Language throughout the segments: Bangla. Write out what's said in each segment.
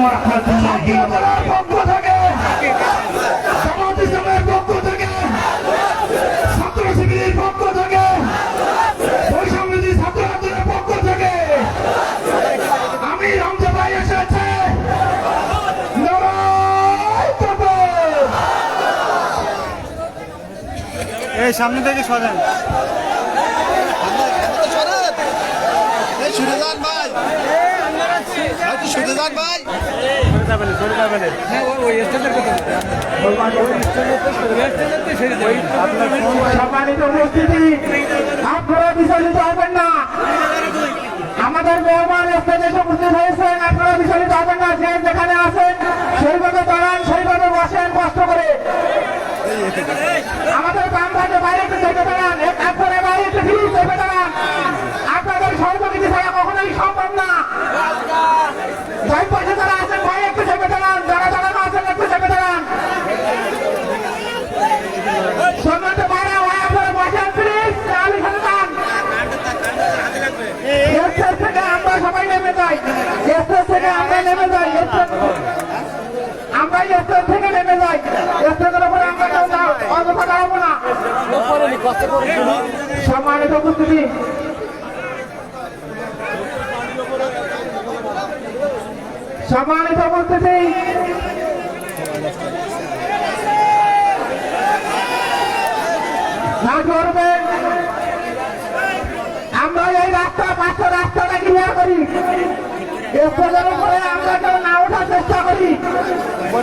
পক্ষ থেকে জামাত ইসলামের পক্ষ থেকে ছাত্র শিবিরের পক্ষ থেকে বৈষম্যবিরোধী ছাত্র আন্দোলনের পক্ষ থেকে আমি রমজা ভাই এসেছে। এই সামনে থেকে সরেন, ছুটে যান ভাই, ছুটে যান ভাই। সম্মানিত উপস্থিতি, আপনারা বিচলিত হবেন না। আমাদের মেহমান স্টেজে উপস্থিত হয়েছেন, আপনারা বিচলিত হবেন না। যে যেখানে আছেন সেইভাবে দাঁড়ান, সেইভাবে বসেন কষ্ট করে। আমাদের বাম পাশে বাইরে একটু চেপে দাঁড়ান, একবারে বাইরে একটু চেপে দাঁড়ান। আপনাদের সহযোগিতা ছাড়া কখনোই সম্ভব না। দুই পাশে যারা আছেন ভাই একটু চেপে দাঁড়ান, যারা দাঁড়ানো আছেন একটু চেপে দাঁড়ান। সম্মানিত ভাইরা, ভাই আপনারা বসেন প্লিজ, আমি সাথে যান। স্টেজ থেকে আমরা সবাই নেমে যাই, স্টেজ থেকে আমরা নেমে যাই, আমরা স্টেজ থেকে নেমে যাই। স্টেজের উপরে আমরা কেউ অযথা দাঁড়াবো না। সম্মানিত উপস্থিতি, সম্মানিত উপস্থিতি, না করবেন। আমরা এই রাস্তা পাঁচশো রাস্তাটা ক্লিয়ার করি, স্টেজের উপরে আমরা কেউ না ওঠার চেষ্টা করি।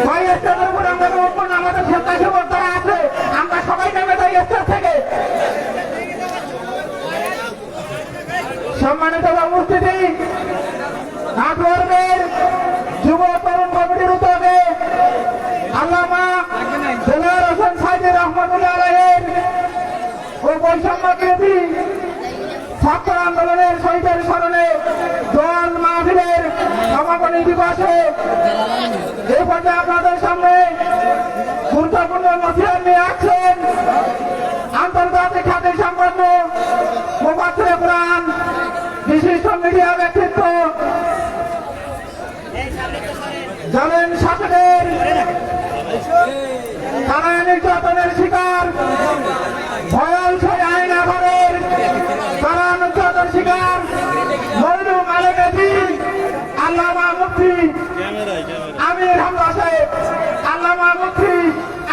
ভাই স্টেজের উপরে আমরা উঠবো না, আমাদের স্বেচ্ছাসেবক যারা আছে আমরা সবাই নেমে যাই স্টেজ থেকে। সম্মানিত উপস্থিতি, নাটোরের যুব তরুণ কমিটির উদ্যোগে আল্লামা দেলোয়ার হোসেন সাইদি রহমতুল্লাহ আলাইহির ও বৈষম্য বিরোধী ছাত্র আন্দোলনের শহীদের স্মরণে দোয়াল মাহফিলের সমাপনী দিবসে এই পর্যায়ে আপনাদের সামনে গুরুত্বপূর্ণ নথিয়ার নিয়ে আসছেন আন্তর্জাতিক খ্যাতি সম্পন্ন মুফাসসিরে কুরআন, বিশিষ্ট মিডিয়া ব্যক্তিত্ব, জালেম শাসকের তারা নির্যাতনের শিকার, ভয়াল সেই আইন আঘাতের তারা নির্যাতন শিকার মজলুম আলেমের দিন আল্লামা মুফতি আমির হামজা সাহেব, আল্লামা মুফতি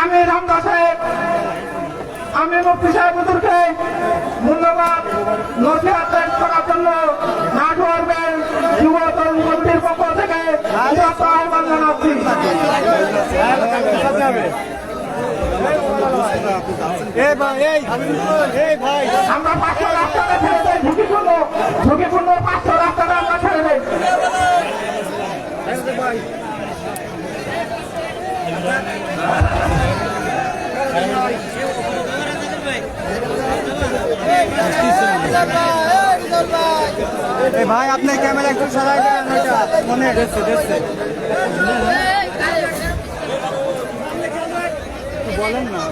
আমির হামজা সাহেব, আমি মুফতি সাহেব হুজুরকে মূল্যবান নসিহত পেশ করার জন্য নাটোরের যুব তরুণ কমিটির পক্ষ থেকে আহ্বান জানাচ্ছি। আমরা পাঁচশো রাস্তাটা ছেড়ে দেয়, ঝুঁকিপূর্ণ পাঁচশো রাস্তাটা আমরা ছেড়ে দেয়। ভাই আপনার ক্যামেরা একটু সরাই দেন, ওইটা মনে দেখছে বলেন না।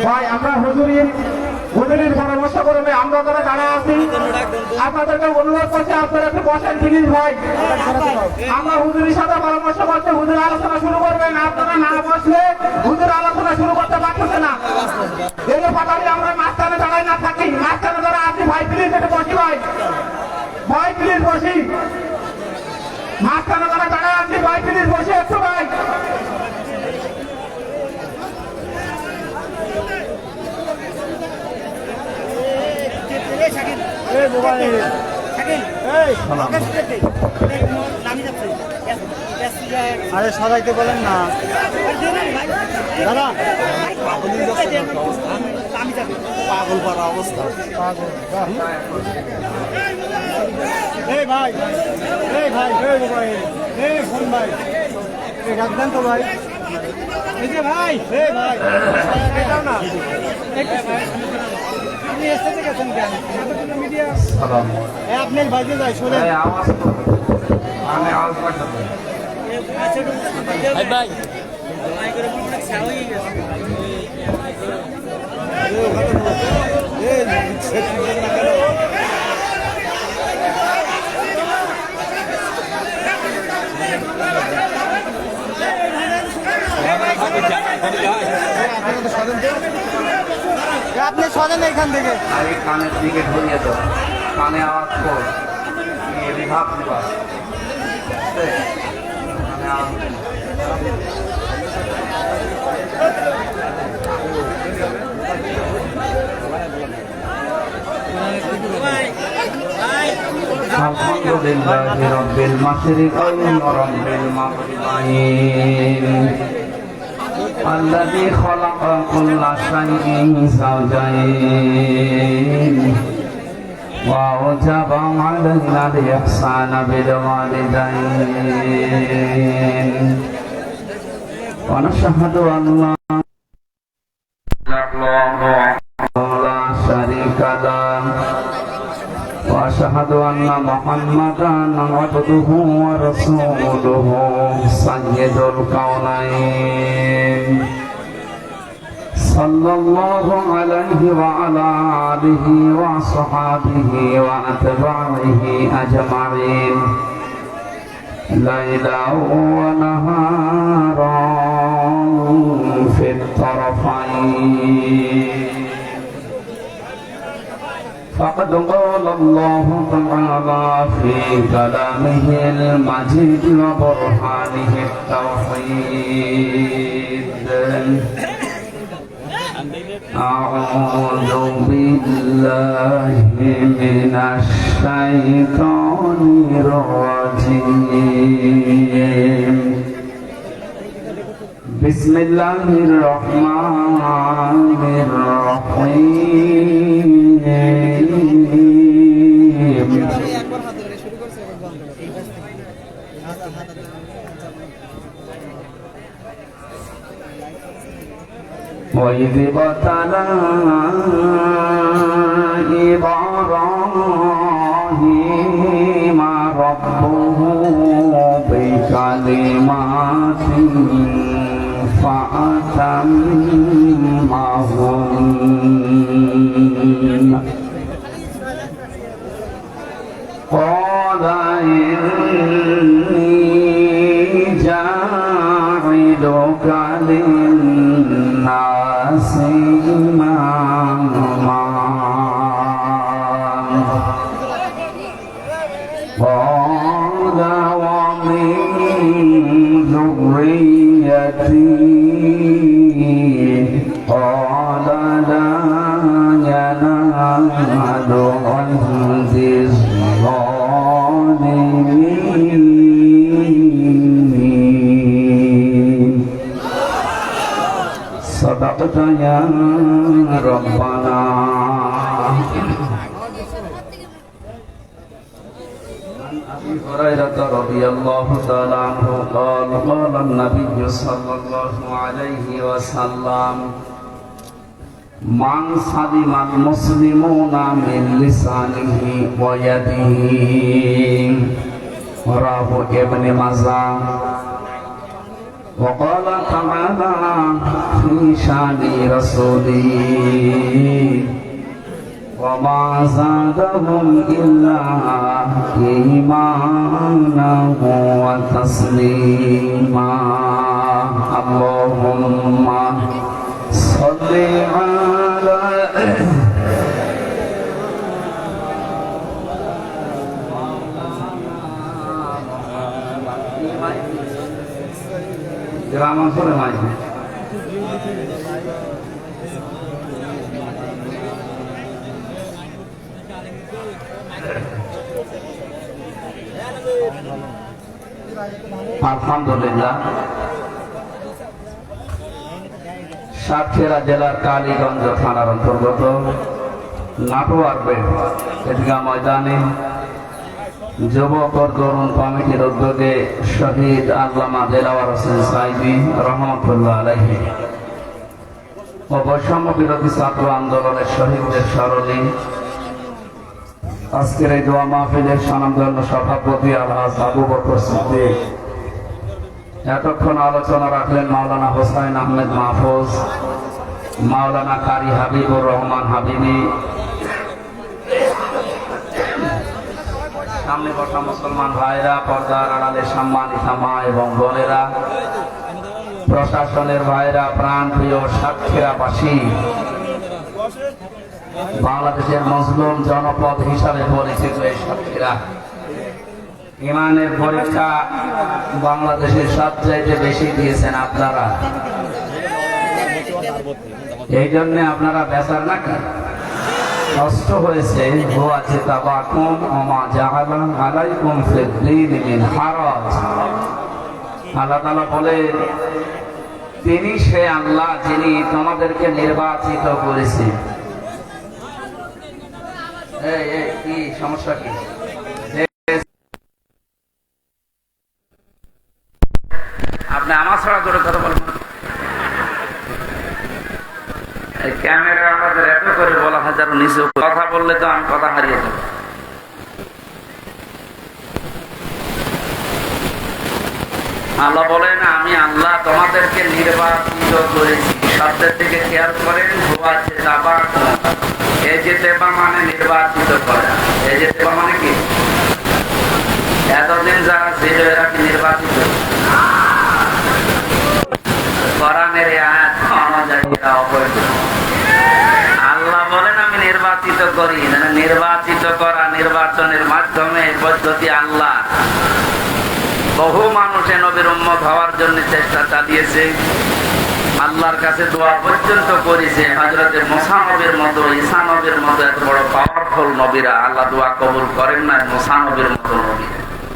ভাই আমরা হুজুরির পরামর্শ করবে, আমরা যারা দাঁড়া আছি আপনাদেরকে অনুরোধ করছি আপনারা একটু বসেন প্লিজ ভাই। আমরা হুজুরির সাথে পরামর্শ করছি, হুজুর আলোচনা শুরু করবেন, আপনারা না বসলে হুজুর আলোচনা শুরু করতে পারতেছে না। এই পাতালি আমরা মাঝখানে দাঁড়াই না থাকি, মাঝখানে যারা আছি ভাই প্লিজ একটু বসি ভাই, ভাই প্লিজ বসি, মাঝখানে যারা দাঁড়ায় আছি ভাই প্লিজ বসে একটু ভাই। আরে সবাইকে বলেন না দাদা, পাগল করা অবস্থা, পাগল। এই ভাই, এই ভাই, এই ফোন ভাই, ডাক দেন তো ভাই, এই যে ভাই, এই ভাই এটাও না, আপনি এসে গেছেন কেন? মিডিয়া আপনি ভাইকে যাই শুনে ভাই এখান থেকে আর এই কানের দিকে ঘুরিয়ে দাও, কানে আওয়াজ কর, রিভাব দিবা, কানে আওয়াজ আলহামদুলিল্লাহি রাব্বিল মাশরিকাইন ওয়া রাব্বিল মাগরিবাইন الذي خلق كل شيء زوجين وأوجب علينا الإحسان بالوالدين ونشهد أن لا إله إلا الله لا شريك له وأشهد أن محمدا عبده ورسوله سيد الكونين صلى الله عليه وعلى آله وصحبه وأتباعه أجمعين ليلا ونهارا في الطرفين فقد قال الله تعالى في كلامه المجيد وبرهانه التوحيد أعوذ بالله من الشيطان الرجيم بسم الله الرحمن الرحيم وإذ ابتلى إبراهيم ربه بكلمات فأتمهن قال إني جاعلك للناس إماما قال ومن ذريتي قال لا ينال عهد الظالمين صدقت يا ربنا أبي هريرة رضي الله تعالى عنه قال قال النبي صلى الله عليه وسلم من سلم المسلمون من لسانه ويده رواه ابن ماجه وقال تعالى في شان رسوله وما زادهم إلا إيمانا وتسليما اللهم صل على গ্রাম অঞ্চলে মাঝে আলহামদুলিল্লাহ সাতক্ষীরা জেলার কালীগঞ্জ থানার অন্তর্গত নাটোয়ারবে ঈদগাহ ময়দানে যুবক ও তরুণ কমিটির উদ্যোগে শহীদ আল্লামা দেলাওয়ার হোসেন সাইদি রহমতুল্লাহ আলাইহি ও বৈষম্য বিরোধী ছাত্র আন্দোলনের শহীদদের স্মরণে আজকের এই দোয়া মাহফিলের স্বনামধন্য সভাপতি আলহাজ আবু বকর সিদ্দিক এতক্ষণ আলোচনা রাখলেন মাওলানা হোসাইন আহমেদ মাহফুজ, মাওলানা কারি হাবিবুর রহমান হাবিবি, সামনে বসা মুসলমান ভাইরা, পর্দার আড়ালে সম্মানিত মা এবং বোনেরা, প্রশাসনের ভাইরা, প্রাণ প্রিয় সাতক্ষীরাবাসী, বাংলাদেশের মজলুম জনপদ হিসাবে পরিচিত এই সাথীরা, ইমানের পরীক্ষা বাংলাদেশের সবচাইতে বেশি দিয়েছেন আপনারা। এই জন্য আপনারা বেচার না কষ্ট হয়েছে। হুয়া জিতাবাকুম ওমা জাআলা আলাইকুম ফিদ-দীন মিন হারাজ। আল্লাহ তাআলা বলে, তিনি সে আল্লাহ যিনি তোমাদেরকে নির্বাচিত করেছেন। কি সমস্যা কি? আপনি আমার ছাড়া করে কথা বলেন। ক্যামেরা আমাদের এত করে বলা হয় যেন নিচে কথা বললে তো আমি কথা হারিয়ে যাব। আল্লাহ বলেন, আমি আল্লাহ তোমাদেরকে নির্বাচিত করেছি। শব্দের দিকে খেয়াল করেন। এই যে তেবা মানে নির্বাচিত করা। এই যে তেবা মানে কি? এতদিন যারা ছিল এরা কি নির্বাচিত? কোরআনের আয়াত অনুযায়ী এরা অবৈধ। আল্লাহ বলেন, আমি নির্বাচিত করি। নির্বাচিত করা, নির্বাচনের মাধ্যমে পদ্ধতি আল্লাহ। বহু মানুষে নবীর উম্মত হওয়ার জন্য চেষ্টা চালিয়েছে, আল্লাহর কাছে দোয়া পর্যন্ত করেছে। হযরতে মুসা নবীর মতো, ঈসা নবীর মতো এত বড় পাওয়ারফুল নবীরা আল্লাহ দোয়া কবুল করেন না। মুসা নবীর মতো নবী,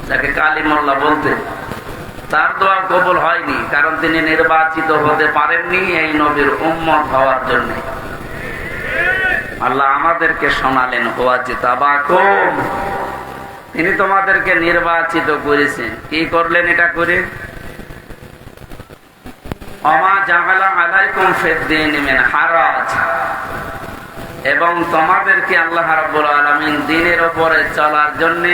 যাকে কালিমুল্লাহ বলতে, তার দোয়া কবুল হয়নি, কারণ তিনি নির্বাচিত হতে পারেননি এই নবীর উম্মত হওয়ার জন্য। আল্লাহ আমাদেরকে শোনালেন, হুয়া জিতাবাকুম, তিনি তোমাদেরকে নির্বাচিত করেছেন। কি করলেন এটা করে? ওমা জাআলা আলাইকুম ফিদ-দীন মিন হারাজ, এবং তোমাদেরকে আল্লাহ রাব্বুল আলামিন দ্বীনের উপরে চলার জন্য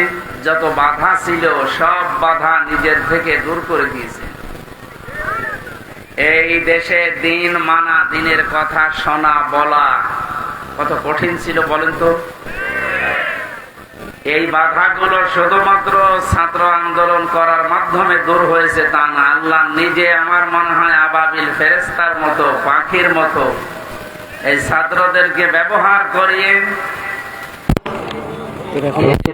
যত বাধা ছিল সব বাধা নিজের থেকে দূর করে দিয়েছেন। এই দেশে দ্বীন মানা, দ্বীনের কথা শোনা বলা কত কঠিন ছিল বলেন তো। এই বাধাগুলো শুধুমাত্র ছাত্র আন্দোলন করার মাধ্যমে দূর হয়েছে তা না। আল্লাহ নিজে, আমার মনে হয় আবাবিল ফেরেশতার মতো, পাখির মতো এই ছাত্রদেরকে ব্যবহার করিয়ে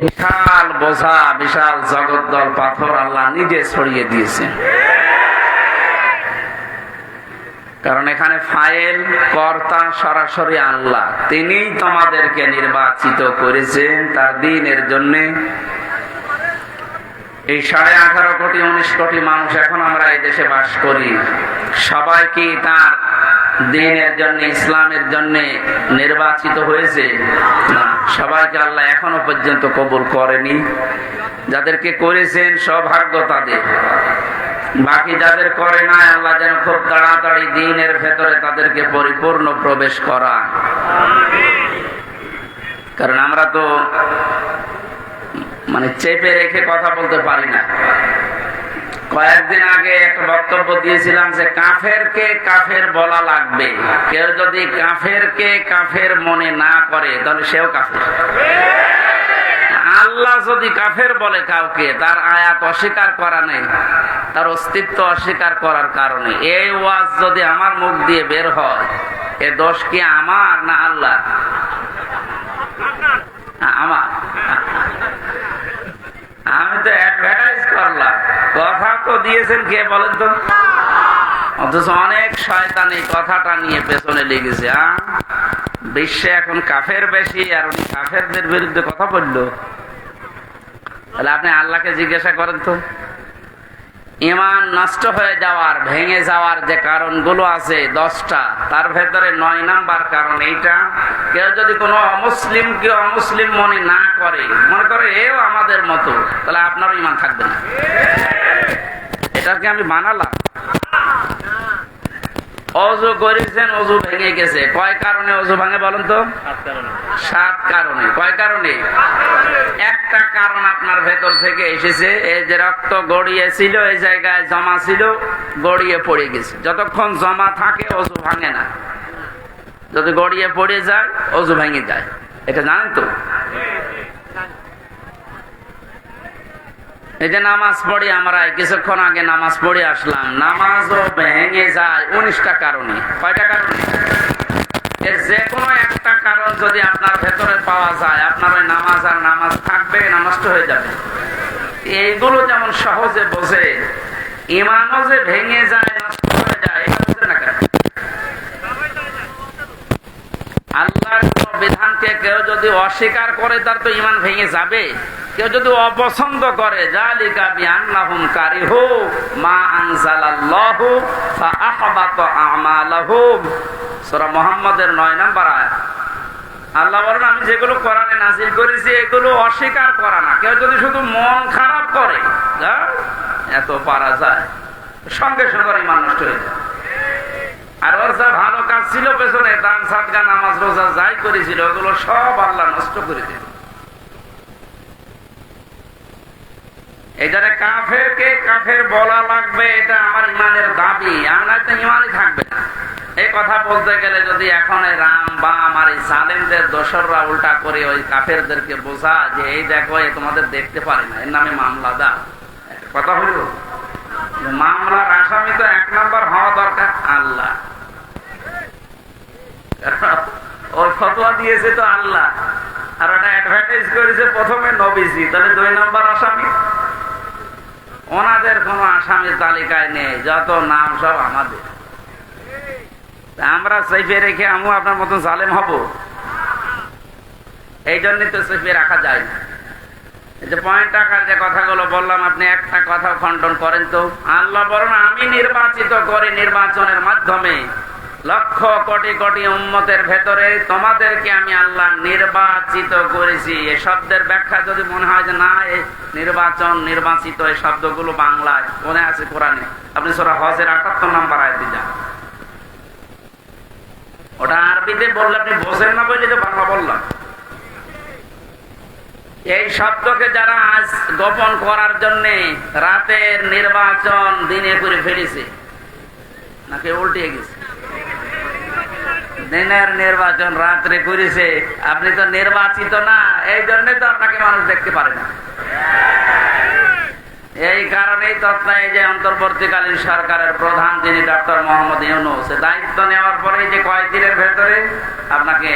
বিশাল বোঝা, বিশাল জগদ্দল পাথর আল্লাহ নিজে ছড়িয়ে দিয়েছেন। কারণ এখানে ফাইল কর্তা সরাসরি আল্লাহ। তিনি তোমাদেরকে নির্বাচিত করেছেন তার দ্বীনের জন্য। এই 18.5 কোটি 19 কোটি মানুষ এখন আমরা এই দেশে বাস করি, সবাই কি তার দ্বীনের জন্য, ইসলামের জন্য নির্বাচিত হয়েছে? না, সবাইকে আল্লাহ এখনো পর্যন্ত কবুল করেনি। যাদেরকে করেছেন সৌভাগ্য তাদের। বাকি যাদের করে না, আল্লাহ যেন খুব তাড়াতাড়ি দ্বীনের ভেতরে তাদেরকে পরিপূর্ণ প্রবেশ করা। কারণ আমরা তো চেপে রেখে কথা বলতে পারি না। কয়েকদিন আগে একটা বক্তব্য দিয়েছিলাম যে কাফেরকে কাফের বলা লাগবে। কেউ যদি কাফেরকে কাফের মনে না করে তাহলে সেও কাফের। আল্লাহ যদি কাফের বলে কাউকে, তার আয়াত অস্বীকার করা নেই, তার অস্তিত্ব অস্বীকার করার কারণে এই ওয়াজ যদি আমার মুখ দিয়ে বের হয়, এ দোষ কি আমার না আল্লাহ? আমার। আমি তো অ্যাডভার্টাইজ করলাম, কথা তো দিয়েছেন কে বলেন তো? অথচ অনেক শয়তান এই কথাটা নিয়ে পেছনে লেগেছে। বিশ্বে এখন কাফের বেশি, আর উনি কাফেরদের বিরুদ্ধে কথা বললো। তাহলে আপনি আল্লাহকে জিজ্ঞাসা করেন তো, ঈমান নষ্ট হয়ে যাওয়ার, ভেঙে যাওয়ার যে কারণগুলো আছে 10টা, তার ভেতরে 9 নাম্বার কারণ এইটা। কেউ যদি কোনো অমুসলিমকে অমুসলিম মনে না করে, মনে করে এও আমাদের মতো, তাহলে আপনারও ঈমান থাকবে না। এটাকে আমি বানালাম। অজু করেছেন, অজু ভেঙে গেছে। কয় কারণে অজু ভাঙে বলেন তো? 7 কারণে। কয় কারণে? একটা কারণ আপনার ভেতর থেকে এসেছে, এই যে রক্ত গড়িয়েছিল, এই জায়গায় জমা ছিল, গড়িয়ে পড়ে গেছে। যতক্ষণ জমা থাকে অজু ভাঙে না, যদি গড়িয়ে পড়ে যায় অজু ভেঙে যায়। এটা জানেন তো? এই যে নামাজ পড়ি আমরা, কিছুক্ষণ আগে নামাজ পড়ে আসলাম, নামাজও ভেঙে যায় 19টা কারণে। কয়টা কারণে? এর যে কোনো একটা কারণ নিয়ত যদি আপনার ভেতরে পাওয়া যায়, আপনার ওই নামাজ আর নামাজ থাকবে না নষ্ট হয়ে যাবে। এইগুলো যেমন সহজে বোঝে, ইমানও যে ভেঙে যায় নষ্ট হয়ে যায় এটা বোঝে না কেন? আল্লাহর কোন বিধানকে কেউ যদি অস্বীকার করে তার তো ইমান ভেঙে যাবে। কেউ যদি অপছন্দ করে, যালিকা বিআন্নাহুম কারিহু মা আনজালাল্লাহু ফাআহবাতা আমালাহুম, সূরা মুহাম্মদের 9 নম্বর আয়াত। আল্লাহ বলেন আমি যেগুলো কোরআনে নাযিল করেছি এগুলো অস্বীকার করা না। কেউ যদি শুধু মন খারাপ করে, এত পারা যায়, সঙ্গে সঙ্গে ইমান নষ্ট হয়ে যায়। আর ওর যা ভালো কাজ ছিল পেছনে, দান সাদকা নামাজ রোজা যাই করেছিল ওগুলো সব আল্লাহ নষ্ট করে দিল। এই জন্য কাফেরকে কাফের বলা লাগবে, এটা আমার ইমানের দাবি, আমার তো ইমানই থাকবে না। এই কথা বলতে গেলে যদি এখন এই রাম বা আমার এই সালেমদের দোসররা উল্টা করে ওই কাফেরদেরকে বোঝা যে এই দেখো এ তোমাদের দেখতে পারে না, এর নামে মামলা দাও, কথা হইল। মামলার আসামি তো 1 নম্বর হওয়া দরকার আল্লাহ। ওই ফতোয়া দিয়েছে তো আল্লাহ, আর ওটা অ্যাডভার্টাইজ করেছে প্রথমে নবীজি, তাহলে 2 নম্বর আসামি। ওনাদের কোন আসামির তালিকায় নেই, যত নাম সব আমাদের। আমরা সেফে রেখে আমু আপনার মতন জালেম হব? এই জন্যই তো সেফে রাখা যায় না। এই যে পয়েন্ট আকার যে কথাগুলো বললাম, আপনি একটা কথা খণ্ডন করেন তো। আল্লাহ বলেন আমি নির্বাচিত করে নির্বাচনের মাধ্যমে লক্ষ কোটি কোটি উম্মতের ভেতরে তোমাদেরকে আমি আল্লাহ নির্বাচিত করেছি। এই শব্দের ব্যাখ্যা যদি মনে হয় যে না এই নির্বাচন নির্বাচিত এই শব্দগুলো বাংলায় মনে আছে কোরআনে, আপনি সূরা হজের 78 নম্বর আয়াতে যান। ওটা আরবিতে বললে আপনি বোঝেন না বলে তো বাংলা বললাম। এই শব্দকে যারা আজ গোপন করার জন্য রাতের নির্বাচন দিনে করে ফেলেছে, নাকি উল্টে গেছে? দিনের নির্বাচন রাত্রে করেছে। আপনি তো নির্বাচিত না, এই জন্য তো আপনাকে মানুষ দেখতে পারে না। এই কারণেই তৎনায় যে অন্তর্বর্তীকালীন সরকারের প্রধান যিনি ডক্টর মোহাম্মদ ইউনূস, দায়িত্ব নেওয়ার পরে যে কয়েকদিনের ভেতরে আপনাকে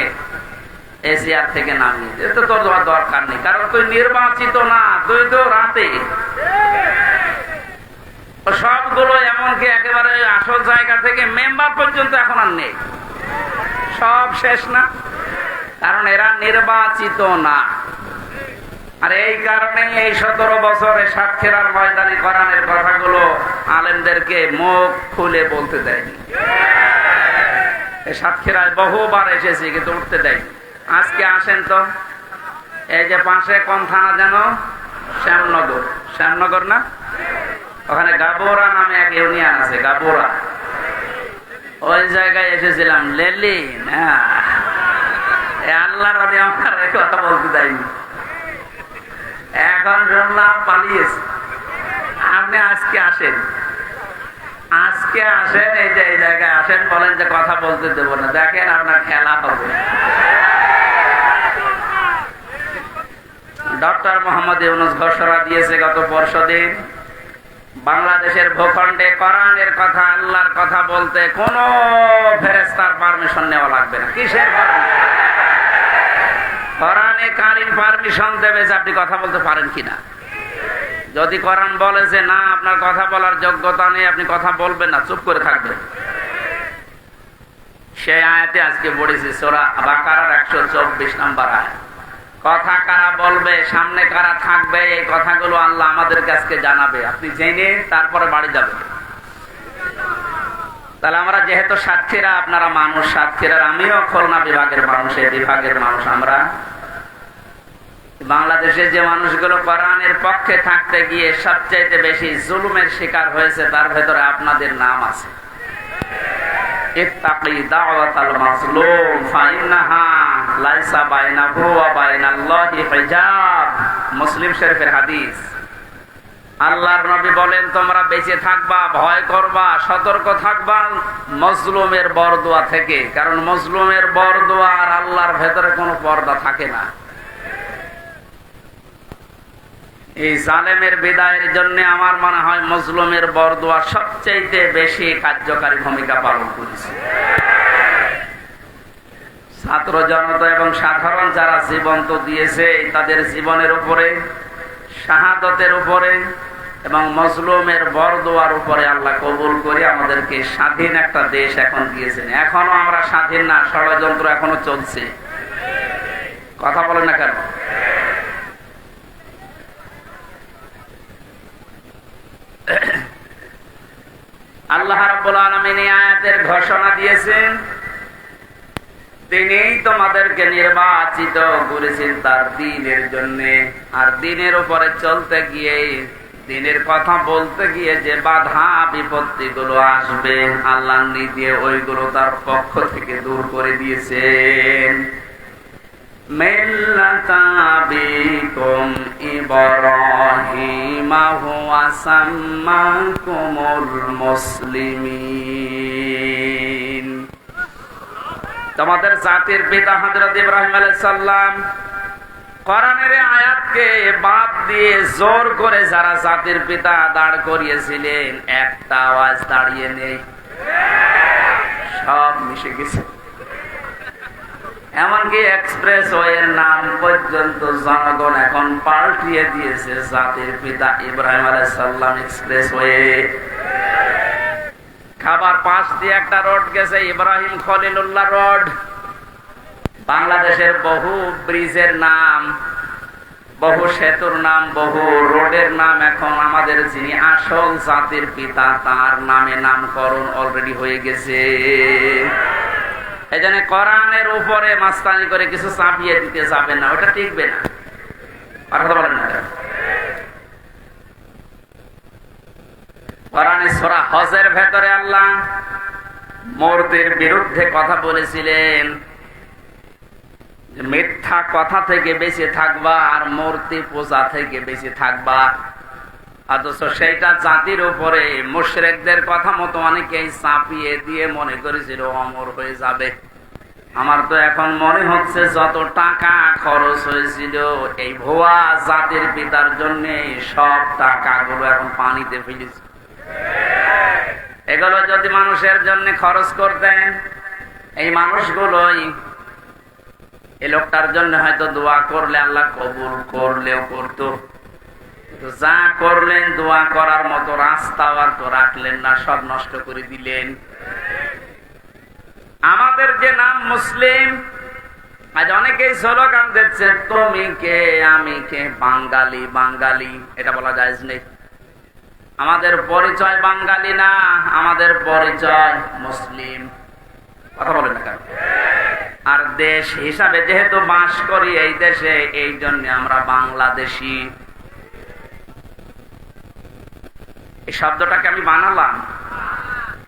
এশিয়ার থেকে নামিয়ে, এটা তো তোর দরকার নেই, কারণ তুই নির্বাচিত না, তুই তো রাতে। সবগুলো এমনকি একেবারে আসল জায়গা থেকে মেম্বার পর্যন্ত এখন আর নেই, সব শেষ না, কারণ এরা নির্বাচিত না। আর এই কারণে এই 17 বছরে সাতক্ষীরার ময়দানে কোরআনের কথাগুলো আলেমদেরকে মুখ খুলে বলতে দেয়নি। এই সাতক্ষীরায় বহুবার এসেছি কিন্তু উঠতে দেয়নি। আজকে আসেন তো, এই যে পাশে কোন থানা যেন, শ্যামনগর, শ্যামনগর না, ওখানে গাবোরা নামে এক ইউনিয়ন আছে, গাবোরা, ওই জায়গায় এসেছিলাম। লেলিন আল্লাহর আমি আমার কথা বলতে দেয়নি। এখন শুনলাম পালিয়েছে। আপনি আজকে আসেন, আজকে আসেন, এই যে এই জায়গায় আসেন, বলেন যে কথা বলতে দেবো না, দেখেন আপনার খেলা হবে। ডক্টর মোহাম্মদ ইউনূস ঘোষণা দিয়েছে গত পরশুদিন, বাংলাদেশের ভূখণ্ডে কোরআনের কথা আল্লাহর কথা বলতে কোন ফেরেশতার পারমিশন নেওয়া লাগবে না। কিসের পারমিশন? কোরআনে কারীম পারমিশন দেবে যে আপনি কথা বলতে পারেন কিনা। যদি কোরআন বলে যে না আপনার কথা বলার যোগ্যতা নেই, আপনি কথা বলবেন না, চুপ করে থাকবেন, সেই আয়াতে আজকে পড়েছি সূরা বাকারার 124 নম্বর আয়াত। কথা কারা বলবে, সামনে কারা থাকবে, এই কথাগুলো আল্লাহ আমাদের কাছে জানাবে। আপনি জেনে তারপরে বাড়ি যাবেন। তাহলে আমরা যেহেতু সাতক্ষীরা, আপনারা মানুষ সাতক্ষীরার, আমিও খুলনা বিভাগের মানুষ, এই বিভাগের মানুষ। আমরা বাংলাদেশে যে মানুষগুলো কোরআনের পক্ষে থাকতে গিয়ে সবচেয়ে বেশি জুলুমের শিকার হয়েছে, তার ভেতরে আপনাদের নাম আছে। ইত্তাকি দাওয়াতাল মাজলুম ফাইন্নাহা লাইসা বাইনাহু ওয়া বাইনাল্লাহি হিজাব, মুসলিম শরীফের হাদিস। আল্লাহর নবী বলেন তোমরা বেঁচে থাকবা, ভয় করবা, সতর্ক থাকবা মজলুমের বরদোয়া থেকে, কারণ মজলুমের বরদোয়া আর আল্লাহর ভেতরে কোনো পর্দা থাকে না। এই জালেমের বিদায়ের জন্য আমার মনে হয় মজলুমের বরদোয়া সবচেয়ে বেশি কার্যকারী ভূমিকা পালন করেছে। ছাত্র জনতা এবং সাধারণ যারা জীবন তো দিয়েছে তাদের জীবনের উপরে, শাহাদতের উপরে এবং মজলুমের বরদোয়ার উপরে আল্লাহ কবুল করে আমাদেরকে স্বাধীন একটা দেশ এখন দিয়েছেন। এখনো আমরা স্বাধীন না, ষড়যন্ত্র এখনো চলছে। কথা বলেন না কেন? আল্লাহ রাব্বুল আলামিন এই আয়াতের ঘোষণা দিয়েছেন, তিনিই তোমাদেরকে নির্বাচিত করেছেন তার দ্বীনের জন্য। আর দ্বীনের উপরে চলতে গিয়ে, দ্বীনের কথা বলতে গিয়ে যে বাধা বিপত্তি গুলো আসবে, আল্লাহ নিজে ওইগুলো তার পক্ষ থেকে দূর করে দিয়েছেন। মিল্লাতা আবিকুম ইব্রাহিমা হুয়া সাম্মাকুমুল মুসলিমিন। তোমাদের জাতির পিতা হযরত ইব্রাহিম আলাইহিস সালাম। কোরআনের আয়াতকে বাদ দিয়ে জোর করে যারা জাতির পিতা দাঁড় করিয়েছিলেন, একটা আওয়াজ দাঁড়িয়ে নেই, সব মিশে গেছে। এমনকি এক্সপ্রেসওয়ের নাম পর্যন্ত জনগণ এখন পাল্টিয়ে দিয়েছে জাতির পিতা ইব্রাহিম আলাইহিস সালাম এক্সপ্রেসওয়ে। খাবার পাশ দিয়ে একটা রোড গেছে, ইব্রাহিম খলিলুল্লাহ রোড। বাংলাদেশের বহু ব্রিজের নাম, বহু সেতুর নাম, বহু রোডের নাম এখন আমাদের যিনি আসল জাতির পিতা তার নামে নামকরণ অলরেডি হয়ে গেছে। এই জন্য কোরআনের উপরে মাস্তানি করে কিছু চাপিয়ে দিতে যাবে না, ওটা টিকবে না। কথা বলেন না? কোরআনে সূরা হজের ভেতরে আল্লাহ মূর্তির বিরুদ্ধে কথা বলেছিলেন, মিথ্যা কথা থেকে বেঁচে থাকবা আর মূর্তি পূজা থেকে বেঁচে থাকবা। অথচ সেইটা জাতির উপরে মুশরিকদের কথা মতো অনেকেই চাপিয়ে দিয়ে মনে করেছিল অমর হয়ে যাবে। আমার তো এখন মনে হচ্ছে যত টাকা খরচ হয়েছিল এই ভুয়া জাতির পিতার জন্য, সব টাকাগুলো এখন পানিতে ফেলেছে। এগুলো যদি মানুষের জন্য খরচ করতেন, এই মানুষগুলোই এই লোকটার জন্য হয়তো দোয়া করলে আল্লাহ কবুল করলেও করতো। যা করলেন দোয়া করার মতো রাস্তা আর তো রাখলেন না, সব নষ্ট করে দিলেন। আমাদের যে নাম মুসলিম, আজ অনেকেই স্লোগান দিচ্ছে তুমি কে আমি কে, বাঙালি বাঙালি, এটা বলা জায়েজ নেই। আমাদের পরিচয় বাঙালি না, আমাদের পরিচয় মুসলিম। কথা বলেন না কেন? আর দেশ হিসাবে যেহেতু বাস করি এই দেশে, এই জন্য আমরা বাংলাদেশি। এই শব্দটাকে আমি বানালাম।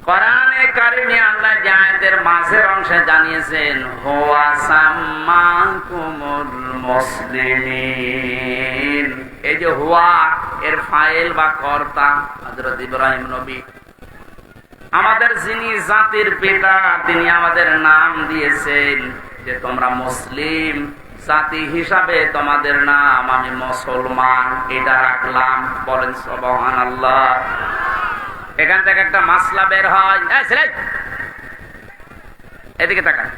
কোরআনে কারিমে আল্লাহ যে আয়াতের মাঝের অংশে জানিয়েছেন হুয়া সাম্মাকুমুল মুসলিমিন, এই যে হুয়া এর ফাইল বা কর্তা হযরত ইব্রাহিম নবী। আমাদের যিনি জাতির পিতা তিনি আমাদের নাম দিয়েছেন যে তোমরা মুসলিম জাতি হিসাবে, তোমাদের নাম আমি মুসলমান, এটা রাখলাম। বলেন সুবহানাল্লাহ। এখান থেকে একটা মাসলা বের হয়, এদিকে তাকান।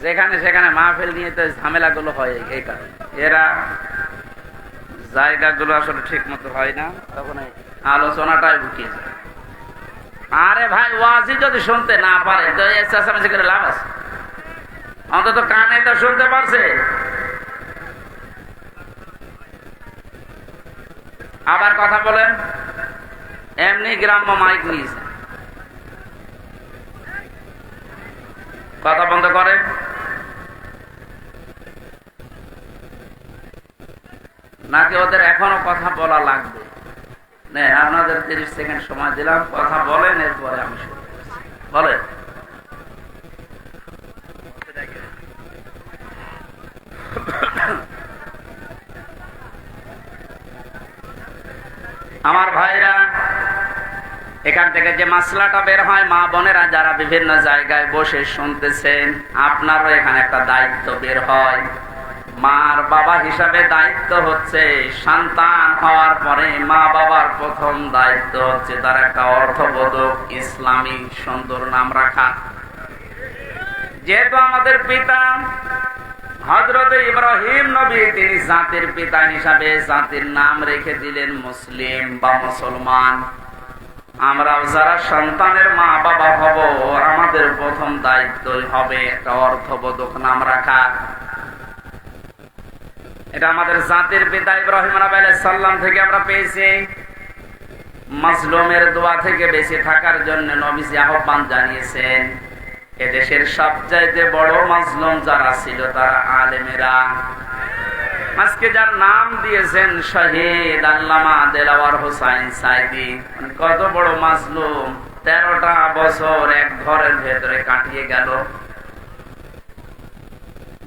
যেখানে সেখানে মাহফিল নিয়ে তো ঝামেলা গুলো হয়, এই কারণে এরা জায়গাগুলো আসলে ঠিক মতো হয় না, তখন আলোচনাটাই ঢুকিয়ে যায়। আরে ভাই, ওয়াজি যদি শুনতে না পারে তো চেঁচামেচি করে লাভ আছে? অন্তত কানে তো শুনতে পারছে। আবার কথা বলেন, এমনি গ্রাম্য মাইক নিয়েছে, কথা বন্ধ করে। নাকি ওদের এখনো কথা বলা লাগবে? আপনাদের 30 সেকেন্ড সময় দিলাম, কথা বলেন, এরপরে আমি শুরু করছি। বলেন। আমার ভাইরা, এখান থেকে যে মাসলাটা বের হয়, মা বোনেরা যারা বিভিন্ন জায়গায় বসে শুনতেছেন, আপনারও এখানে একটা দায়িত্ব বের হয়। মার বাবা হিসাবে দায়িত্ব হচ্ছে, সন্তান হওয়ার পরে মা বাবার প্রথম দায়িত্ব হচ্ছে তার একটা অর্থবোধক ইসলামী সুন্দর নাম রাখা। যেহেতু আমাদের পিতা হযরত ইব্রাহিম নবী, তিনি জাতির পিতা হিসাবে জাতির নাম রেখে দিলেন মুসলিম বা মুসলমান। আমরাও যারা সন্তানের মা বাবা হব, আমাদের প্রথম দায়িত্বই হবে একটা অর্থবোধক নাম রাখা। এটা আমাদের জাতির পিতা ইব্রাহিম আলাইহিস সালাম থেকে আমরা পেয়েছি। মাজলুমের দোয়া থেকে বেঁচে থাকার জন্য নবীজি আহ্বান জানিয়েছেন। এদেশের সবচাইতে বড় মাজলুম যারা ছিল তারা আলেমেরা। আজকে যার নাম দিয়েছেন শহীদ আল্লামা দেলাওয়ার হোসাইন সাইদি, কত বড় মাজলুম, 13টা বছর এক ঘরের ভেতরে কাটিয়ে গেল।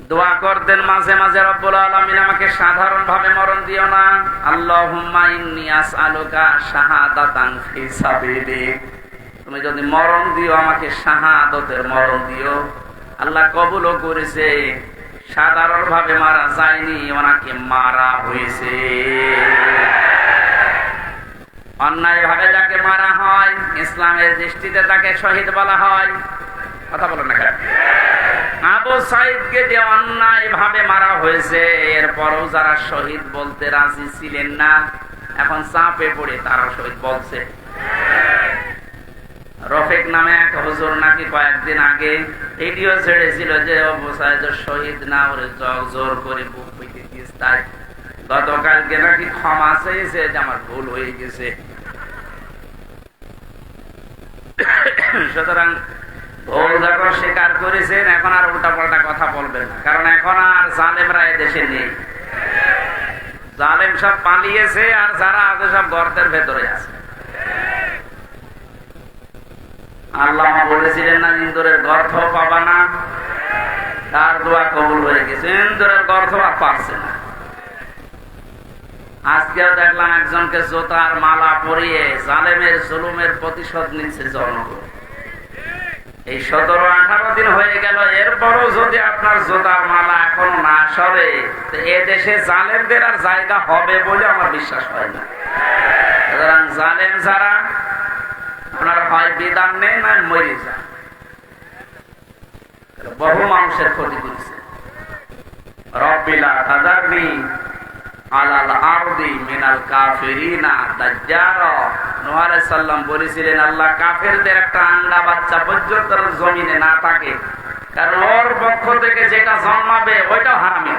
দোয়া করতেন মাঝে মাঝে, রব্বুল আলামিন আমাকে সাধারণ ভাবে মরণ দিও না, আল্লাহুম্মা ইন্নী আসআলুকা শাহাদাতান ফি সাবিলিক, তুমি যদি মরণ দিও আমাকে শাহাদাতের মরণ দিও। আল্লাহ কবুলও করেছে, সাধারণ ভাবে মারা যায়নি, ওনাকে মারা হয়েছে। অন্যায় ভাবে যাকে মারা হয়, ইসলামের দৃষ্টিতে তাকে শহীদ বলা হয়। কথা বলো না কেন? আবু সাইদকে যে অন্যায় ভাবে মারা হয়েছে, এরপরও যারা শহীদ বলতে রাজি ছিলেন না, এখন চাপে পড়ে তারা শহীদ বলছে। রফিক নামে এক হুজুর নাকি কয়েকদিন আগে ভিডিও ছেড়েছিল যে আবু সাইদ শহীদ না, ওরে জোর করে বুক পেতে দিয়েছে। তাই গতকালকে নাকি ক্ষমা চেয়েছে যে আমার ভুল হয়ে গেছে। সুতরাং ভুল যখন স্বীকার করেছেন, এখন আর উল্টা পাল্টা কথা বলবেন না, কারণ এখন আর জালেমরা এদেশে নেই। জালেম সব পালিয়েছে, আর যারা আছে সব গর্তের ভেতরে আছে। আল্লাহ বলেছিলেন না, ইন্দুরের গর্ত পাবা না, তার দোয়া কবুল হয়ে গেছে। ইন্দুরের গর্ত আর পারছে না। আজকেও দেখলাম একজনকে জোতার মালা পরিয়ে জালেমের জুলুমের প্রতিশোধ নিচ্ছে জনগণ। এই 17-18 দিন হয়ে গেল, এরপরও যদি আপনার জোতার মালা এখনো না সরে, এ দেশে জালেমদের আর জায়গা হবে বলে আমার বিশ্বাস হয় না। সুতরাং জালেম যারা, আপনার হয় বিধান নেই, না মরে যান। বহু মানুষের ক্ষতি করেছে। রব্বিলা তাযারনি আলাল আরদি মিনাল কাফিরিনা দাজ্জারা। নূহ আলাইহিস সালাম বলেছিলেন, আল্লাহ কাফেরদের একটা আন্ডা বাচ্চা পর্যন্ত জমিনে না থাকে, কারণ ওর পক্ষ থেকে যেটা জন্মাবে ওইটাও হারামি।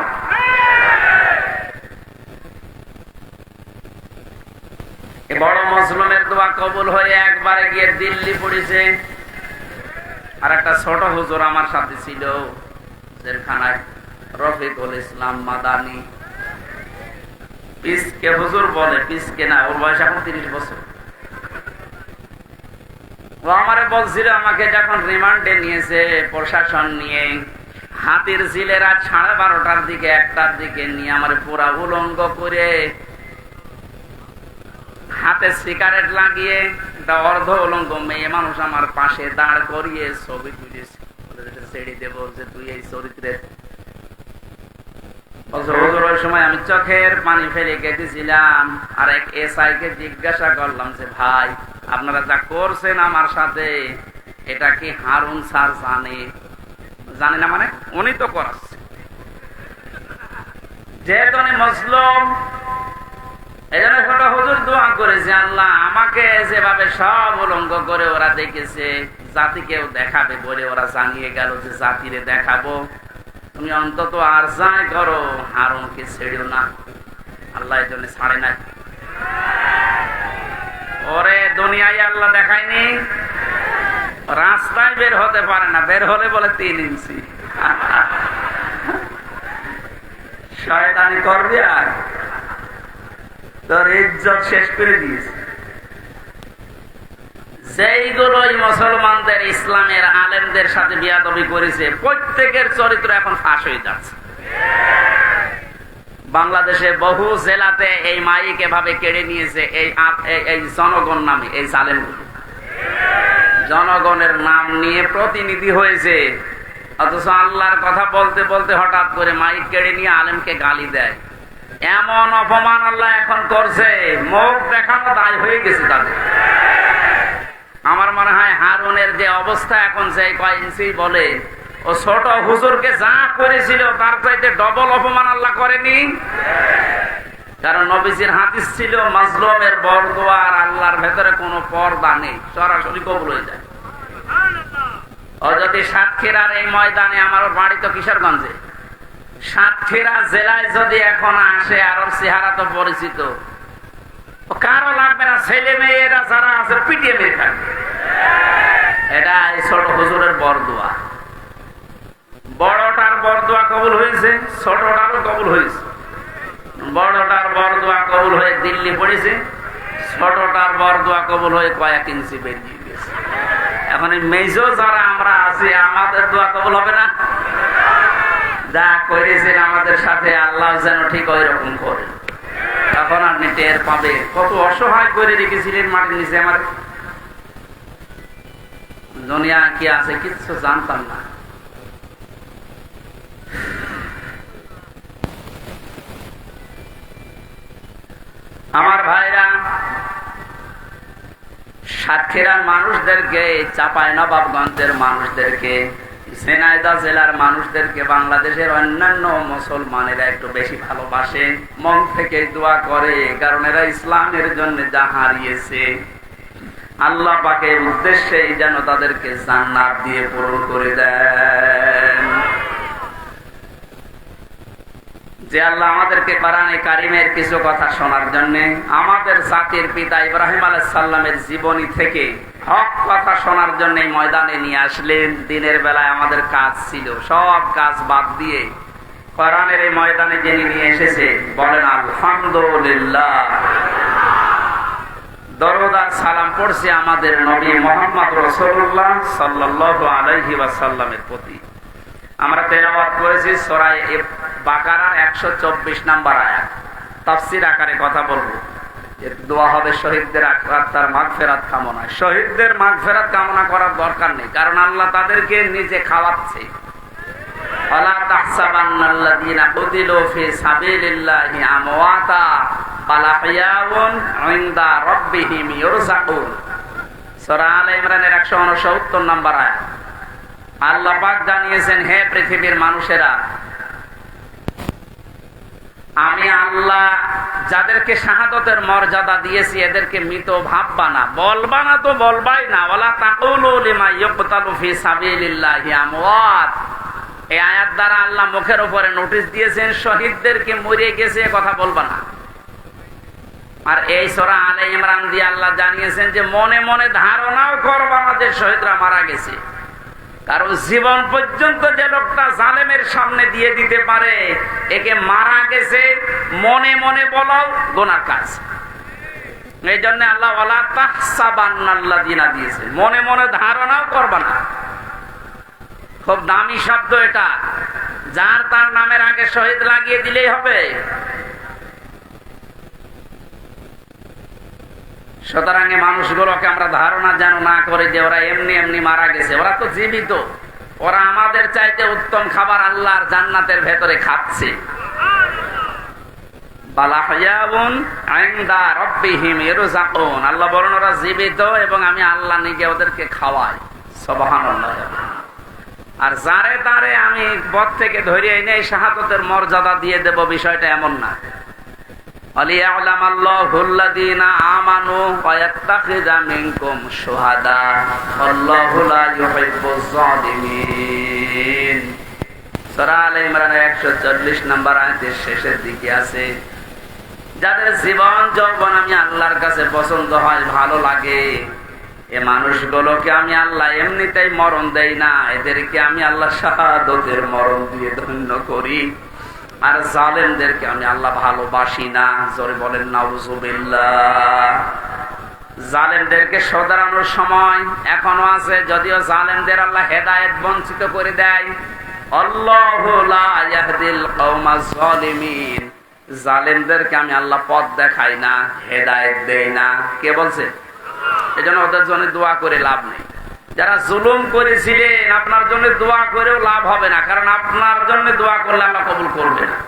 বড় মাজলুমের দোয়া কবুল হয়ে একবারে গিয়ে দিল্লি পড়েছে। আর একটা ছোট হুজুর আমার সাথে ছিল জেলখানায়, রফিকুল ইসলাম মাদানী। পিসকে হুজুর বলে, পিসকে না, ওর বয়স এখন 30 বছর। ও আমারে বলছিল, আমাকে যখন রিমান্ডে নিয়েছে প্রশাসন নিয়ে, হাতির ঝিলের রাত 12:30টার দিকে 1টার দিকে নিয়ে আমার পুরা উলঙ্গ করে হাতে সিগারেট লাগিয়ে একটা অর্ধ উলঙ্গ মেয়ে মানুষ আমার পাশে দাঁড় করিয়ে ছবি তুলেছে। ছেড়ে দেবো যে তুই এই চরিত্রের। ওই সময় আমি চোখের পানি ফেলে কেটেছিলাম। আর এক এসআই কে জিজ্ঞাসা করলাম যে, ভাই আপনারা যা করছেন আমার সাথে, এটা কি হারুন স্যার জানে? জানে না মানে? উনি তো করাচ্ছে, যেহেতু উনি মুসলিম। এই জন্য ছোট হুজুর দোয়া করেছে, আল্লাহ আমাকে যেভাবে সব উলঙ্গ করে ওরা দেখেছে, জাতিকেও দেখাবে বলে ওরা জানিয়ে গেল যে জাতিরে দেখাবো, তুমি অন্তত আর যাই করো হারুনকে ছেড়েও না। আল্লাহ এই জন্য ছাড়ে নাই। ওরে দুনিয়ায় আল্লাহ দেখায়নি, রাস্তায় বের হতে পারে না, বের হলে বলে 3 ইঞ্চি। শয়তানি করবি আর তোর ইজ্জত শেষ করে দিয়েছে। যেইগুলোই মুসলমানদের ইসলামের আলেমদের সাথে বিয়াদবি করেছে, প্রত্যেকের চরিত্র এখন ফাঁস হয়ে যাচ্ছে। বাংলাদেশে বহু জেলাতে এই মাইক এভাবে কেড়ে নিয়েছে এই জনগণ নামে এই জালেমগুলো। জনগণের নাম নিয়ে প্রতিনিধি হয়েছে, অথচ আল্লাহর কথা বলতে বলতে হঠাৎ করে মাইক কেড়ে নিয়ে আলেমকে গালি দেয়। এমন অপমান আল্লাহ এখন করছে, মুখ দেখানো দায় হয়ে গেছে তাদের। আমার মনে হয় হারুনের যে অবস্থা এখন, যে কয় ইঞ্চি বলে, ও ছোট হুজুরকে যা করেছিল তার চাইতে ডবল অপমান আল্লাহ করেনি? কারণ নবীজির হাদিস ছিল মাজলুমের বরদোয়া আর আল্লাহর ভেতরে কোনো পর্দা নেই, সরাসরি কবুল হয়ে যায়। ও যদি সাতক্ষীরার এই ময়দানে, আমার বাড়ি তো কিশোরগঞ্জে, সাতক্ষীরা জেলায় যদি এখন আসে, আর ওর চেহারা তো পরিচিত, কারো লাগবে না, ছেলে মেয়েরা যারা আছে পিটিয়ে মেয়ে থাকবে। এটা এই ছোট হুজুরের বরদোয়া। বড়টার বরদোয়া কবুল হয়েছে, ছোটটারও কবুল হয়েছে। বড়টার বরদোয়া কবুল হয়ে দিল্লি পড়েছে, ছোটটার বরদোয়া কবুল হয়ে কয়েক ইঞ্চি বেরিয়ে গেছে। এখন এই মেজো যারা আমরা আছি, আমাদের দোয়া কবুল হবে না? যা করেছেন আমাদের সাথে আল্লাহ যেন ঠিক ওই রকম করে। তখন আপনি টের পাবে কত অসহায় করে রেখেছিলেন মাটির নিচে। আমার দুনিয়া কি আছে কিচ্ছু জানতাম না। আমার ভাইরা, সাতক্ষীরার মানুষদেরকে, চাঁপাইনবাবগঞ্জের মানুষদেরকে, ঝিনাইদহ জেলার মানুষদেরকে বাংলাদেশের অন্যান্য মুসলমানেরা একটু বেশি ভালোবাসে, মন থেকে দোয়া করে, কারণ এরা ইসলামের জন্য যা হারিয়েছে আল্লাহ পাকের উদ্দেশ্যেই যেন তাদেরকে জান্নাত দিয়ে পূরণ করে দেন। যে আল্লাহ আমাদেরকে কোরআনে কারিমের কিছু কথা শোনার জন্য, আমাদের জাতির পিতা ইব্রাহিম আলাইহিস সালামের জীবনী থেকে হক কথা শোনার জন্য ময়দানে নিয়ে আসলেন। দিনের বেলায় আমাদের কাজ ছিল, সব কাজ বাদ দিয়ে কোরআনের এই ময়দানে যিনি নিয়ে এসেছে, বলেন আলহামদুলিল্লাহ। দরুদ আর সালাম পড়ছি আমাদের নবী মুহাম্মদ রাসূলুল্লাহ সাল্লাল্লাহু আলাইহি ওয়াসাল্লামের প্রতি। আমরা তেলাওয়াত করেছি সূরা বাকারার 124 নম্বর আয়াত। তাফসীর আকারে কথা বলবো। এর দোয়া হবে শহীদদের আত্মার মাগফিরাত কামনা। শহীদদের মাগফিরাত কামনা করার দরকার নেই, কারণ আল্লাহ তাদেরকে নিজে খাওয়াচ্ছে। ওয়ালা তাহসাবান্নাল্লাযীনা কুতিলু ফি সাবিলিল্লাহি আমওয়াতা বাল আহইয়াউন ইনদা রাব্বিহিম ইরযাকুন। সূরা আলে ইমরানের 169 নম্বর আয়াত। আল্লাহ পাক জানিয়েছেন, হে পৃথিবীর মানুষেরা, আমি আল্লাহ যাদেরকে শাহাদাতের মর্যাদা দিয়েছি এদেরকে মৃত ভাববা না, বলবা না তো বলবাই না। ওয়ালা তাকুলু লিমা ইউকতালু ফি সাবিলিল্লাহি আমওয়াত। এই আয়াত দ্বারা আল্লাহ মুখের উপরে নোটিশ দিয়েছেন, শহীদদেরকে মরে গেছে কথা বলবা না। আর এই সূরা আলে ইমরান দিয়ে আল্লাহ জানিয়েছেন যে মনে মনে ধারণাও করবা না যে শহীদরা মারা গেছে। কারণ জীবন পর্যন্ত যে লোকটা জালেমের সামনে দিয়ে দিতে পারে, একে মারা গেছে মনে মনে বলাও গুনার কাজ। এই জন্য আল্লাহ ওয়ালা তাহসাবান্নাল্লাযীনা দিয়েছে, মনে মনে ধারণাও করবা না। খুব দামি শব্দ এটা, যার তার নামের আগে শহীদ লাগিয়ে দিলেই হবে। সুতরাং মানুষগুলোকে আমরা ধারণা যেন না করে যে ওরা এমনি এমনি মারা গেছে। ওরা তো জীবিত, ওরা আমাদের চাইতে উত্তম খাবার আল্লাহর জান্নাতের ভেতরে খাচ্ছে। বাল আহইয়াউন ইনদা রাব্বিহিম ইরযাকুন। আল্লাহ বলেন ওরা জীবিত এবং আমি আল্লাহ নিজে ওদেরকে খাওয়াই। সুবহানাল্লাহ। আর যারে তারে আমি পথ থেকে ধরে এনে শাহাদাতের মর্যাদা দিয়ে দেব, বিষয়টা এমন না। আলিয়ালামাল্লাহুল্লাযীনা আমানু ওয়া ইয়াত্তাখিযা মিনকুম শুহাদা আল্লাহু লা ইউহিব্বুজ জালিমিন। সূরা আলে ইমরানের 140 নম্বর আয়াতের শেষের দিকে আছে, যাদের জীবন যৌবন আমি আল্লাহর কাছে পছন্দ হয়, ভালো লাগে, এ মানুষগুলোকে আমি আল্লাহ এমনিতেই মরণ দেই না, এদেরকে আমি আল্লাহ শাহাদাতের মরণ দিয়ে ধন্য করি। আর জালেমদেরকে আমি আল্লাহ ভালোবাসি না। জোরে বলেন নাউজুবিল্লাহ। জালেমদেরকে শোধরানোর সময় এখনো আছে, যদিও জালেমদের আল্লাহ হেদায়েত বঞ্চিত করে দেয়। আল্লাহু লা ইয়াহদিল কওমাজ জালিমিন। জালেমদেরকে আমি আল্লাহ পথ দেখাই না, হেদায়েত দেই না। কে বলছে? এজন্য ওদের জন্য দোয়া করে লাভ নেই। যারা জুলুম করেছিলেন আপনার জন্য দোয়া করেও লাভ হবে না, কারণ আপনার জন্য দোয়া করলে আল্লাহ কবুল করবে না।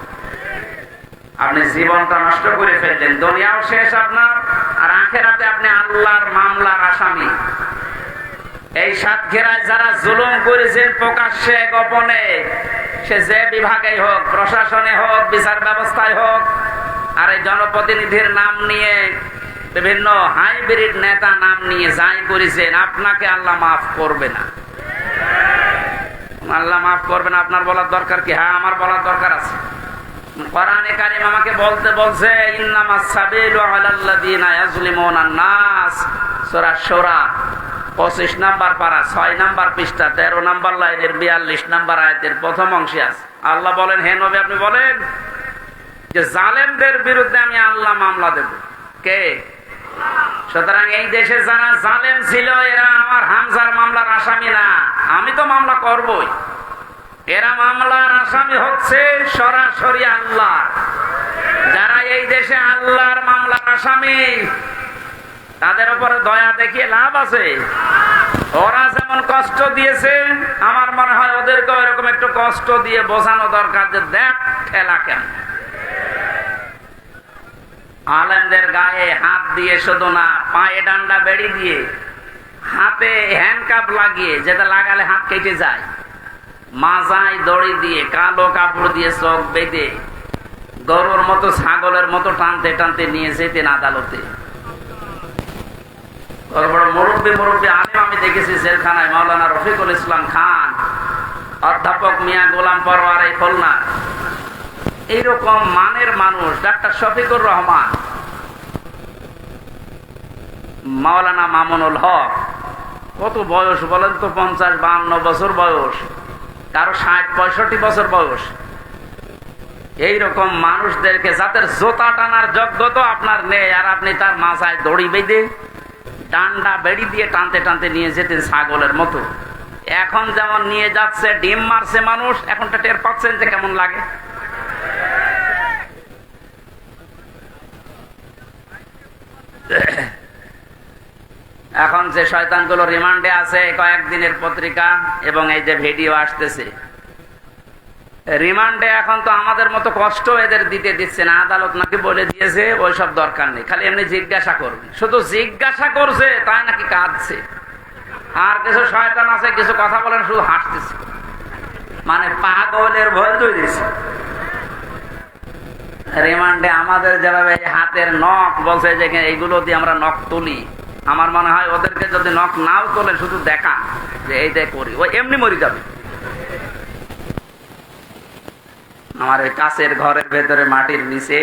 আপনি জীবনটা নষ্ট করে ফেললেন, দুনিয়াও শেষ আপনার, আর আখেরাতে আপনি আল্লাহর মামলার আসামি। এই সাতক্ষীরায় যারা জুলুম করেছেন প্রকাশ্যে গোপনে, সে যে বিভাগেই হোক, প্রশাসনে হোক, বিচার ব্যবস্থায় হোক, আর এই জনপ্রতিনিধির নাম নিয়ে, বিভিন্ন হাইব্রিড নেতা নাম নিয়ে যাই করেছেন, আপনাকে আল্লাহ মাফ করবে না। আল্লাহ মাফ করবে না। আপনার বলার দরকার কি? হ্যাঁ, আমার বলার দরকার আছে। কোরআনে কারীম আমাকে বলতে বলছে, ইন্নামাস সাবিলু আলাল্লাযিনা ইয়াজলিমুনান নাস, সূরা শূরা 25 নাম্বার পারা 6 নাম্বার পৃষ্ঠা 13 নাম্বার লাইনের 42 নাম্বার আয়াতের প্রথম অংশে আছে। আল্লাহ বলেন, হে নবী আপনি বলেন যে জালেমদের বিরুদ্ধে আমি আল্লাহ মামলা দেব। কে? সুতরাং এই দেশে যারা জালেম ছিল এরা আমার হামজার মামলার আসামি না, আমি তো মামলা করবই। এরা মামলার আসামি হচ্ছে সরাসরি আল্লাহ। যারা এই দেশে আল্লাহর মামলার আসামি, তাদের উপরে দয়া দেখিয়ে লাভ আছে? ওরা যেমন কষ্ট দিয়েছে, আমার মনে হয় ওদেরকেও এরকম একটু কষ্ট দিয়ে বোঝানো দরকার যে দেখ ঠেলা কেন। আলেমদের গায়ে হাত দিয়ে শুধু না, পায়ে ডান্ডা বেড়ি দিয়ে, হাতে হ্যান্ডকাপ লাগিয়ে, যেটা লাগালে হাত কেটে যায়, মাজায় দড়ি দিয়ে, কালো কাপড় দিয়ে চোখ বেঁধে, গরুর মতো ছাগলের মতো টানতে টানতে নিয়ে যেতেন আদালতে। মুরব্বী আলেম আমি দেখেছি জেলখানায়, মাওলানা রফিকুল ইসলাম খান, অধ্যাপক মিয়া গোলাম পরওয়ার এই খুলনা, এইরকম মানের মানুষ, ডাক্তার শফিকুর রহমান, মাওলানা মামুনুল হক, কত বয়স বলেন তো? 50-52 বছর বয়স, কারো 60-65 বছর বয়স। এইরকম মানুষদেরকে, যাদের জোতা টানার যোগ্যতা আপনার নেই, আর আপনি তার মাথায় দড়ি বেঁধে ডান্ডা বেড়ি দিয়ে টানতে টানতে নিয়ে যেতেন ছাগলের মতো। এখন যেমন নিয়ে যাচ্ছে, ডিম মারছে মানুষ, এখনটা টের পাচ্ছেন যে কেমন লাগে। এখন যে শয়তানগুলো রিমান্ডে আছে, কয়েকদিনের পত্রিকা এবং এই যে ভিডিও আসতেছে, রিমান্ডে এখন তো আমাদের মতো কষ্ট এদের দিতে দিচ্ছে না। আদালত নাকি বলে দিয়েছে ওইসব দরকার নেই, খালি এমনি জিজ্ঞাসা করবে। শুধু জিজ্ঞাসা করছে তাই নাকি কাঁদছে। আর কিছু শয়তান আছে, কিছু কথা বলেন শুধু হাসতেছে, মানে পাগলের ভয় দিয়েছে। রিমান্ডে আমাদের যেভাবে হাতের নখ বলছে যে এইগুলো দিয়ে আমরা নখ তুলি, আমার মনে হয় ওদেরকে যদি নখ নাও তোলে, শুধু দেখা যে এইটাই করি, ও এমনি মরে যাবে। আমার ওই কাছের ঘরের ভেতরে মাটির নিচে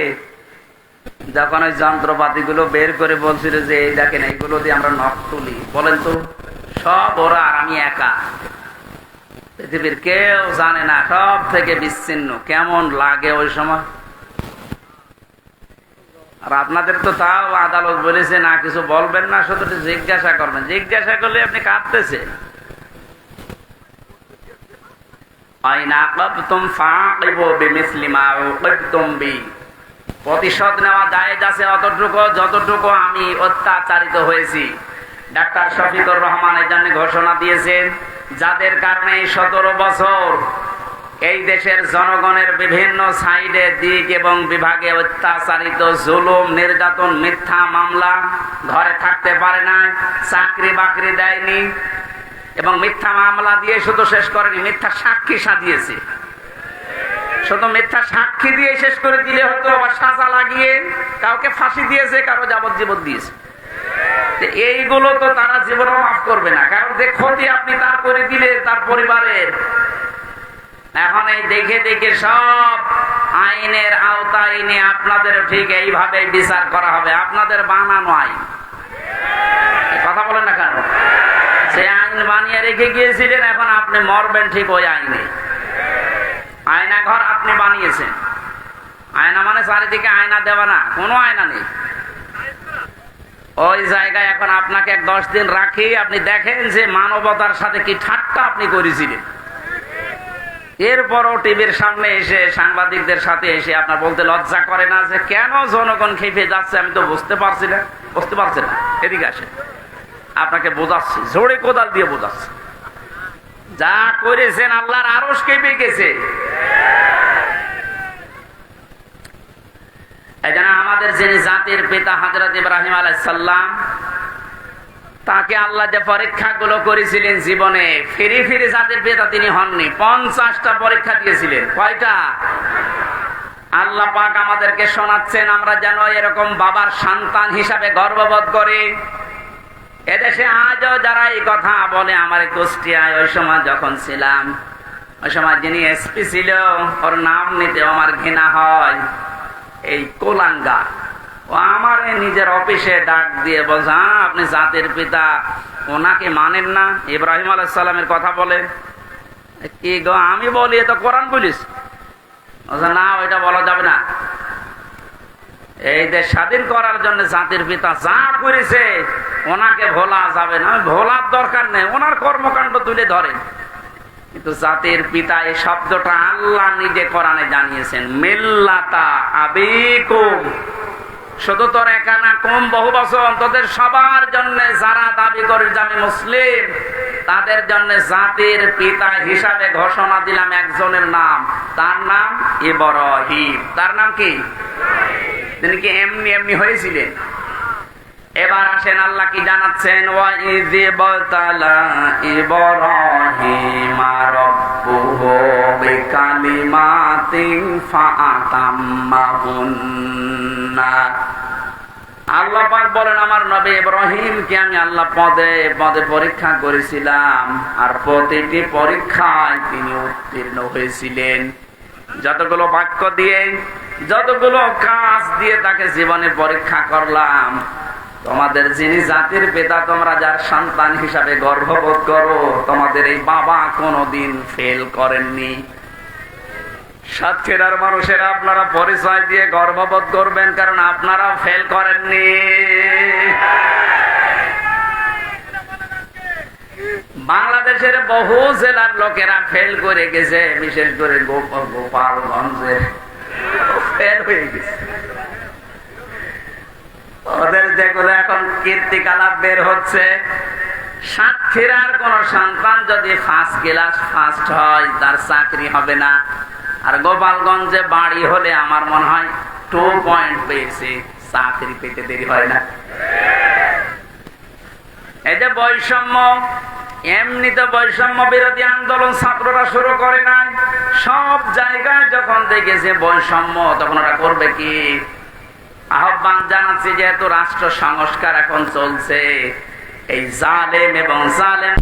যখন ওই যন্ত্রপাতি গুলো বের করে বলছিল যে এই দেখেন এইগুলো দিয়ে আমরা নখ তুলি, বলেন তো সব ওরা আর আমি একা, পৃথিবীর কেউ জানে না, সব থেকে বিচ্ছিন্ন। কেমন লাগে ওই সময়? আর আপনাদের তো তাও আদালত বলেছে না কিছু বলবেন না, শুধু জিজ্ঞাসা করবেন। জিজ্ঞাসা করলে আপনি কাঁদতেছেন। প্রতিশোধ নেওয়া জায়েজ আছে অতটুকু যতটুকু আমি অত্যাচারিত হয়েছি। ডাক্তার শফিকুর রহমান এই জন্য ঘোষণা দিয়েছেন, যাদের কারণে 17 বছর এই দেশের জনগণের বিভিন্ন সাইডে, দিক এবং বিভাগে অত্যাচারিত, জুলুম, নির্যাতন, মিথ্যা মামলা, ঘরে থাকতে পারে না, চাকরি বাকরি দেয়নি, এবং মিথ্যা মামলা দিয়ে শুধু শেষ করেনি, মিথ্যা সাক্ষী সাজিয়েছে। শুধু মিথ্যা সাক্ষী দিয়ে শেষ করে দিলে হতো, আবার সাজা লাগিয়ে কাউকে ফাঁসি দিয়েছে, কারো যাবজ্জীবন দিয়েছে। এইগুলো তো তারা জীবনে মাফ করবে না, কারণ যে ক্ষতি আপনি তার করে দিলে তার পরিবারের। এখন এই দেখে দেখে সব আইনের আওতায় এনে আপনাদের ঠিক এইভাবে বিচার করা হবে, আপনাদের বানানো আইন। কথা বলেন না কেন? সে আইন বানিয়ে রেখে গিয়েছিলেন, এখন আপনি মরবেন ঠিক ওই আইনে। আয়না ঘর আপনি বানিয়েছেন, আয়না মানে চারিদিকে আয়না দেওয়া না, কোনো আয়না নেই। ওই জায়গায় এখন আপনাকে 10 দিন রাখি, আপনি দেখেন যে মানবতার সাথে কি ঠাট্টা আপনি করেছিলেন। এরপরও টিভির সামনে এসে সাংবাদিকদের সাথে এসে আপনার বলতে লজ্জা করে না যে কেন জনগণ খেপে যাচ্ছে? আমি তো বুঝতে পারছি না। এদিকে আসে, আপনাকে বোঝাচ্ছি, জোরে কোদাল দিয়ে বোঝাচ্ছি। যা করেছেন আল্লাহর আরশ কেঁপে গেছে। এই জন্য আমাদের যিনি জাতির পিতা হযরত ইব্রাহিম আলাইহিস সালাম, তাকে আল্লাহ যে পরীক্ষাগুলো করেছিলেন জীবনে, ফিরে ফিরে জাতির পিতা তিনি হননি। 50টা পরীক্ষা দিয়েছিলেন। কয়টা? আল্লাহ পাক আমাদেরকে শোনাচ্ছেন আমরা যেন এরকম বাবার সন্তান হিসাবে গর্ববোধ করি। এদেশে আজও যারা এই কথা বলে, আমার কুষ্টিয়ায় ওই সময় যখন ছিলাম, ওই সময় যিনি এসপি ছিল, ওর নাম নিতে আমার ঘৃণা হয়। এই কোলাঙ্গা ও আমার নিজের অফিসে ডাক দিয়ে বলছে, আপনি জাতির পিতা ওনাকে মানেন না? ইব্রাহিম আলাইহিস সালামের কথা বলে। কি গো, আমি বলি এ তো কোরআন বলিস। না, ওইটা বলা যাবে না। এই দেশ স্বাধীন করার জন্য জাতির পিতা যা করেছে ওনাকে ভোলা যাবে না। ভোলার দরকার নেই, ওনার কর্মকাণ্ড তুলে ধরে। কিন্তু জাতির পিতা এই শব্দটা আল্লাহ নিজে কোরআনে জানিয়েছেন, মিল্লাতা আবিকুম। শুধু তোর একা না, কম বহু বছর তোদের সবার জন্য যারা দাবি করে যে আমি মুসলিম, তাদের জন্য জাতির পিতা হিসাবে ঘোষণা দিলাম একজনের নাম, তার নাম ইব্রাহিম। তার নাম কি? তিনি কি এমনি এমনি হয়েছিলেন? এবার আসেন আল্লাহ কি জানাচ্ছেন, ওয়াইয বাতালা ইব্রাহিমা রাব্বুহু বিকালিমাতিন ফাআতাম্মাহুন্না। আল্লাহ পাক বলেন, আমার নবী ইব্রাহিমকে আমি আল্লাহ পদে পদে পরীক্ষা করেছিলাম, আর প্রতিটি পরীক্ষায় তিনি উত্তীর্ণ হয়েছিলেন। যতগুলো বাক্য দিয়ে, যতগুলো কাজ দিয়ে তাকে জীবনে পরীক্ষা করলাম, তোমাদের যিনি জাতির পিতা, তোমরা যার সন্তান হিসাবে গর্ববোধ করো, তোমাদের এই বাবা কোনোদিন ফেল করেননি। সাতক্ষীরার মানুষেরা আপনারা পরিচয় দিয়ে গর্ববোধ করবেন, কারণ আপনারা ফেল করেননি। বাংলাদেশের বহু জেলার লোকেরা ফেল করে গেছে, বিশেষ করে গোপালগঞ্জে ফেল হয়ে গেছে। ওদের যেগুলো এখন কীর্তিকলাপ বের হচ্ছে, সাতক্ষীরার কোন সন্তান যদি ফার্স্ট ক্লাস ফার্স্ট হয়, তার চাকরি হবে না। আর গোপালগঞ্জে বাড়ি হলে আমার মনে হয় 2 পয়েন্ট পেয়েছে, চাকরি পেতে দেরি হয় না। এই যে বৈষম্য, এমনিতে বৈষম্য বিরোধী আন্দোলন ছাত্ররা শুরু করে নাই। সব জায়গায় যখন দেখেছে বৈষম্য, তখন ওরা করবে কি? আহ্বান জানাচ্ছি, যেহেতু রাষ্ট্র সংস্কার এখন চলছে, এই জালেম এবং জালেম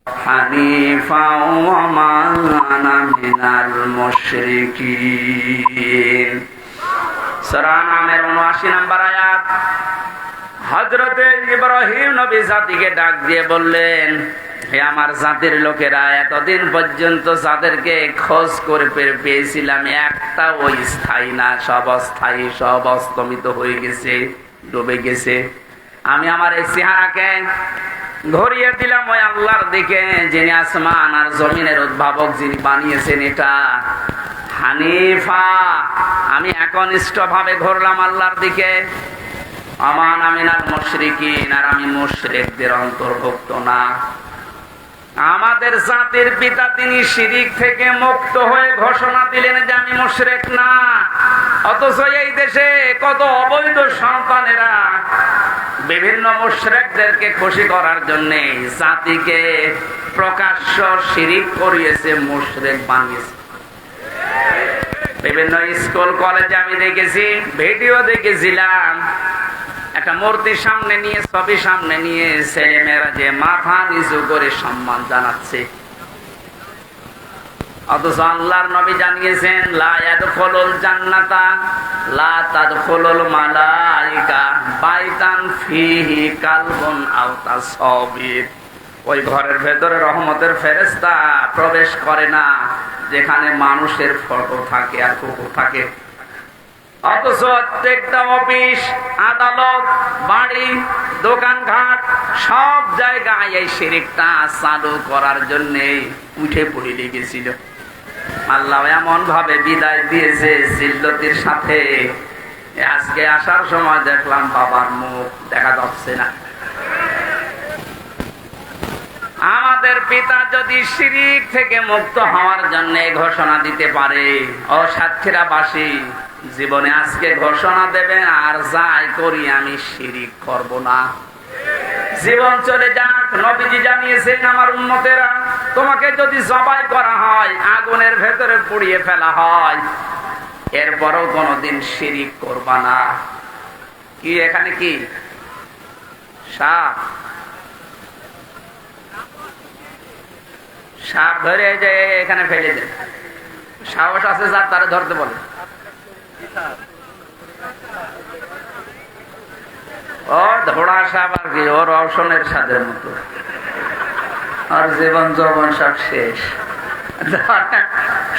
হানিফা ওয়া মা আনা মিনাল মুশরিকিন। সূরা নামের 79 নম্বর আয়াত। হযরতে ইব্রাহিম নবী জাতিকে ডাক দিয়ে বললেন, হে আমার জাতির লোকেরা, এতদিন পর্যন্ত যাদেরকে খোঁজ করে পেয়েছিলাম একটা ওই স্থায়ী না, সব অস্থায়ী, সব অস্তমিত হয়ে গেছে, ডুবে গেছে। আমি আমার এই চেহারাকে ধরিয়ে দিলাম ওই আল্লাহর দিকে, যিনি আসমান আর জমিনের উদ্ভাবক, যিনি বানিয়েছেন এটা। হানিফা, আমি একনিষ্ঠ ভাবে ঘুরলাম আল্লাহর দিকে। আমান আমিনাল মুশরিকিন, আর আমি মুশরিকদের অন্তর্ভুক্ত না। আমাদের জাতির পিতা তিনি শিরিক থেকে মুক্ত হয়ে ঘোষণা দিলেন যে আমি মুশরিক না, অথচ এই দেশে কত অবৈধ সন্তানেরা বিভিন্ন মুশরিকদেরকে খুশি করার জন্য জাতিকে প্রকাশ্য শিরিক করিয়েছে, মুশরিক বানিয়েছে। বিভিন্ন স্কুল কলেজে আমি দেখেছি, ভিডিও দেখেছিলাম, একটা মূর্তি সামনে নিয়ে, ছবি সামনে নিয়ে ছেলে মেয়েরা যে মাথা নিচু করে সম্মান জানাচ্ছে, অথচ আল্লাহর নবী জানিয়েছেন লা ইয়াদখুলুল জান্নাতা লা তাদখুলুল মালাইকা বাইতান ফিহি কালবুন আও তাসাবির। ওই ঘরের ভেতরে রহমতের ফেরেশতা প্রবেশ করে না যেখানে মানুষের ফটো থাকে আর কুকুর থাকে। অথচ প্রত্যেকটা অফিস, আদালত, বাড়ি, দোকানঘাট, সব জায়গায় এই শিরকটা চালু করার জন্য উঠে পড়ে লেগেছিল। আল্লাহ এমন ভাবে বিদায় দিয়েছে জিল্লতির সাথে। আজকে আসার সময় দেখলাম বাবার মুখ দেখা যাচ্ছে না। আমাদের পিতা যদি শিরিক থেকে মুক্ত হওয়ার জন্য ঘোষণা দিতে পারে, ও সাতক্ষীরাবাসী জীবনে আজকে ঘোষণা দেবেন, আর যাই করি আমি শিরিক করব না। জীবন চলে যাক, নবীজি জানিয়েছেন আমার উম্মতেরা, তোমাকে যদি জবাই করা হয়, আগুনের ভেতরে পুড়িয়ে ফেলা হয়, এরপরও কোনদিন শিরিক করবা না। কি এখানে কি সাপ? সাপ ধরে যে এখানে ফেলে দেন, সাহস আছে যার তারা ধরতে বলে। ও ধোড়া সাপ আর কি, ওর রওশনের সাদের মতো, আর জীবন যৌবন সব শেষ।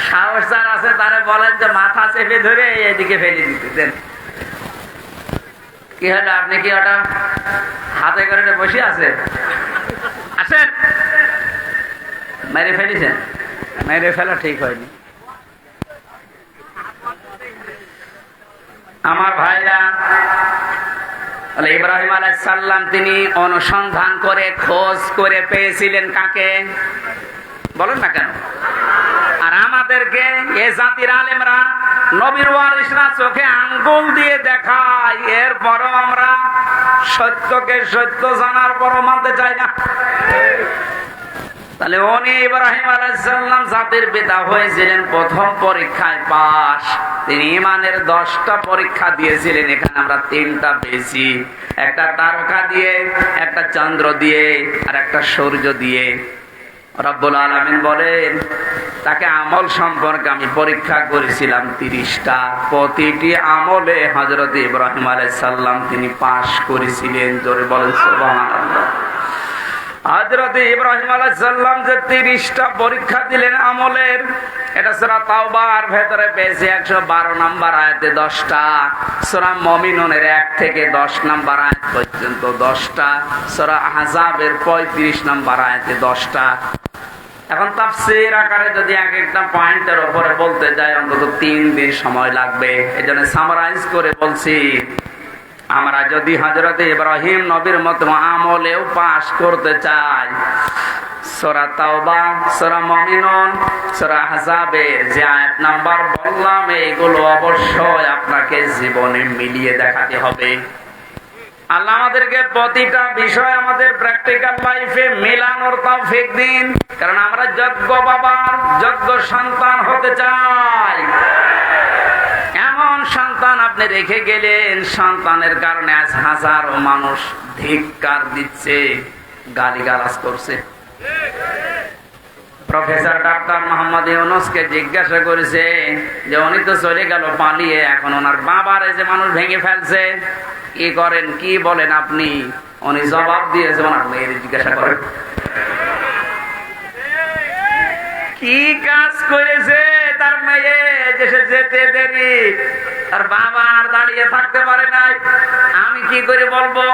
সাহস যার আছে তারা বলেন যে মাথা চেপে ধরে এদিকে ফেলে দিতে দেন। কি হলো, আপনি কি ওটা হাতে করে বসে আছে? আসেন, মেরে ফেলেছেন? মেরে ফেলা ঠিক হয়নি। আমার ভাইরা, ইব্রাহিম আলাইহিস সালাম তিনি অনুসন্ধান করে খোঁজ করে পেয়েছিলেন কাকে? বলেন না কেন? আর আমাদেরকে এ জাতির আলেমরা, নবীর ওয়ারিসরা চোখে আঙ্গুল দিয়ে দেখায়, এরপরও আমরা সত্যকে সত্য জানার পরও মানতে চাই না। তাহলে উনি ইব্রাহিম আলাইহিস সালাম জাতির পিতা হয়েছিলেন প্রথম পরীক্ষায় পাস। তিনি ইমানের 10টা পরীক্ষা দিয়েছিলেন, এখানে আমরা 3টা পেয়েছি। একটা তারকা দিয়ে, একটা চন্দ্র দিয়ে, আর একটা সূর্য দিয়ে। রব্বুল আলামিন বলেন তাকে আমল সম্পর্কে আমি পরীক্ষা করেছিলাম 30টা। প্রতিটি আমলে হযরত ইব্রাহিম আলাইহিস সালাম তিনি পাস করেছিলেন। জোরে বলেন সুবহানাল্লাহ। হযরত ইব্রাহিম আলাইহিস সালাম যে 30টা পরীক্ষা দিলেন আমলের, এটা সূরা তাওবার ভেতরে পেয়েছে 112 নম্বর আয়াতে 10টা, সূরা মুমিনুনের 1 থেকে 10 নম্বর আয়াত পর্যন্ত 10টা, সূরা আহজাবের 35 নম্বর আয়াতে 10টা। এখন তাফসীর আকারে যদি এক একটা পয়েন্টের উপরে বলতে যাই অন্তত 3 দিন সময় লাগবে। এজন্য সামারাইজ করে বলছি, আমরা যদি হযরত ইব্রাহিম নবীর মতো আমলেও পাস করতে চাই, সূরা তাওবা, সূরা মুমিনুন, সূরা আহজাবের যে আয়াত নাম্বার বললাম, এইগুলো অবশ্যই আপনাকে জীবনে মিলিয়ে দেখাতে হবে। আল্লাহ আমাদেরকে প্রতিটা বিষয় আমাদের প্র্যাকটিক্যাল লাইফে মেলানোর তৌফিক দিন, কারণ আমরা যোগ্য বাবার যোগ্য সন্তান হতে চাই। এমন সন্তান আপনি রেখে গেলেন, সন্তানের কারণে আজ হাজারো মানুষ ধিক্কার দিচ্ছে, গালিগালাজ করছে। প্রফেসর ডাক্তার মোহাম্মদ ইউনূসকে জিজ্ঞাসা করেছে যে উনি তো চলে গেল পালিয়ে, এখন ওনার বাবার এই যে মানুষ ভেঙে ফেলছে, কি করেন, কি বলেন আপনি? উনি জবাব দিয়েছে, ওনার মেয়ের জিজ্ঞাসা করেন কি কাজ করেছে তার মেয়ে, যে সে যেতে দেরি, তার বাবা আর দাঁড়িয়ে থাকতে পারে নাই। আমি কি করে বলবো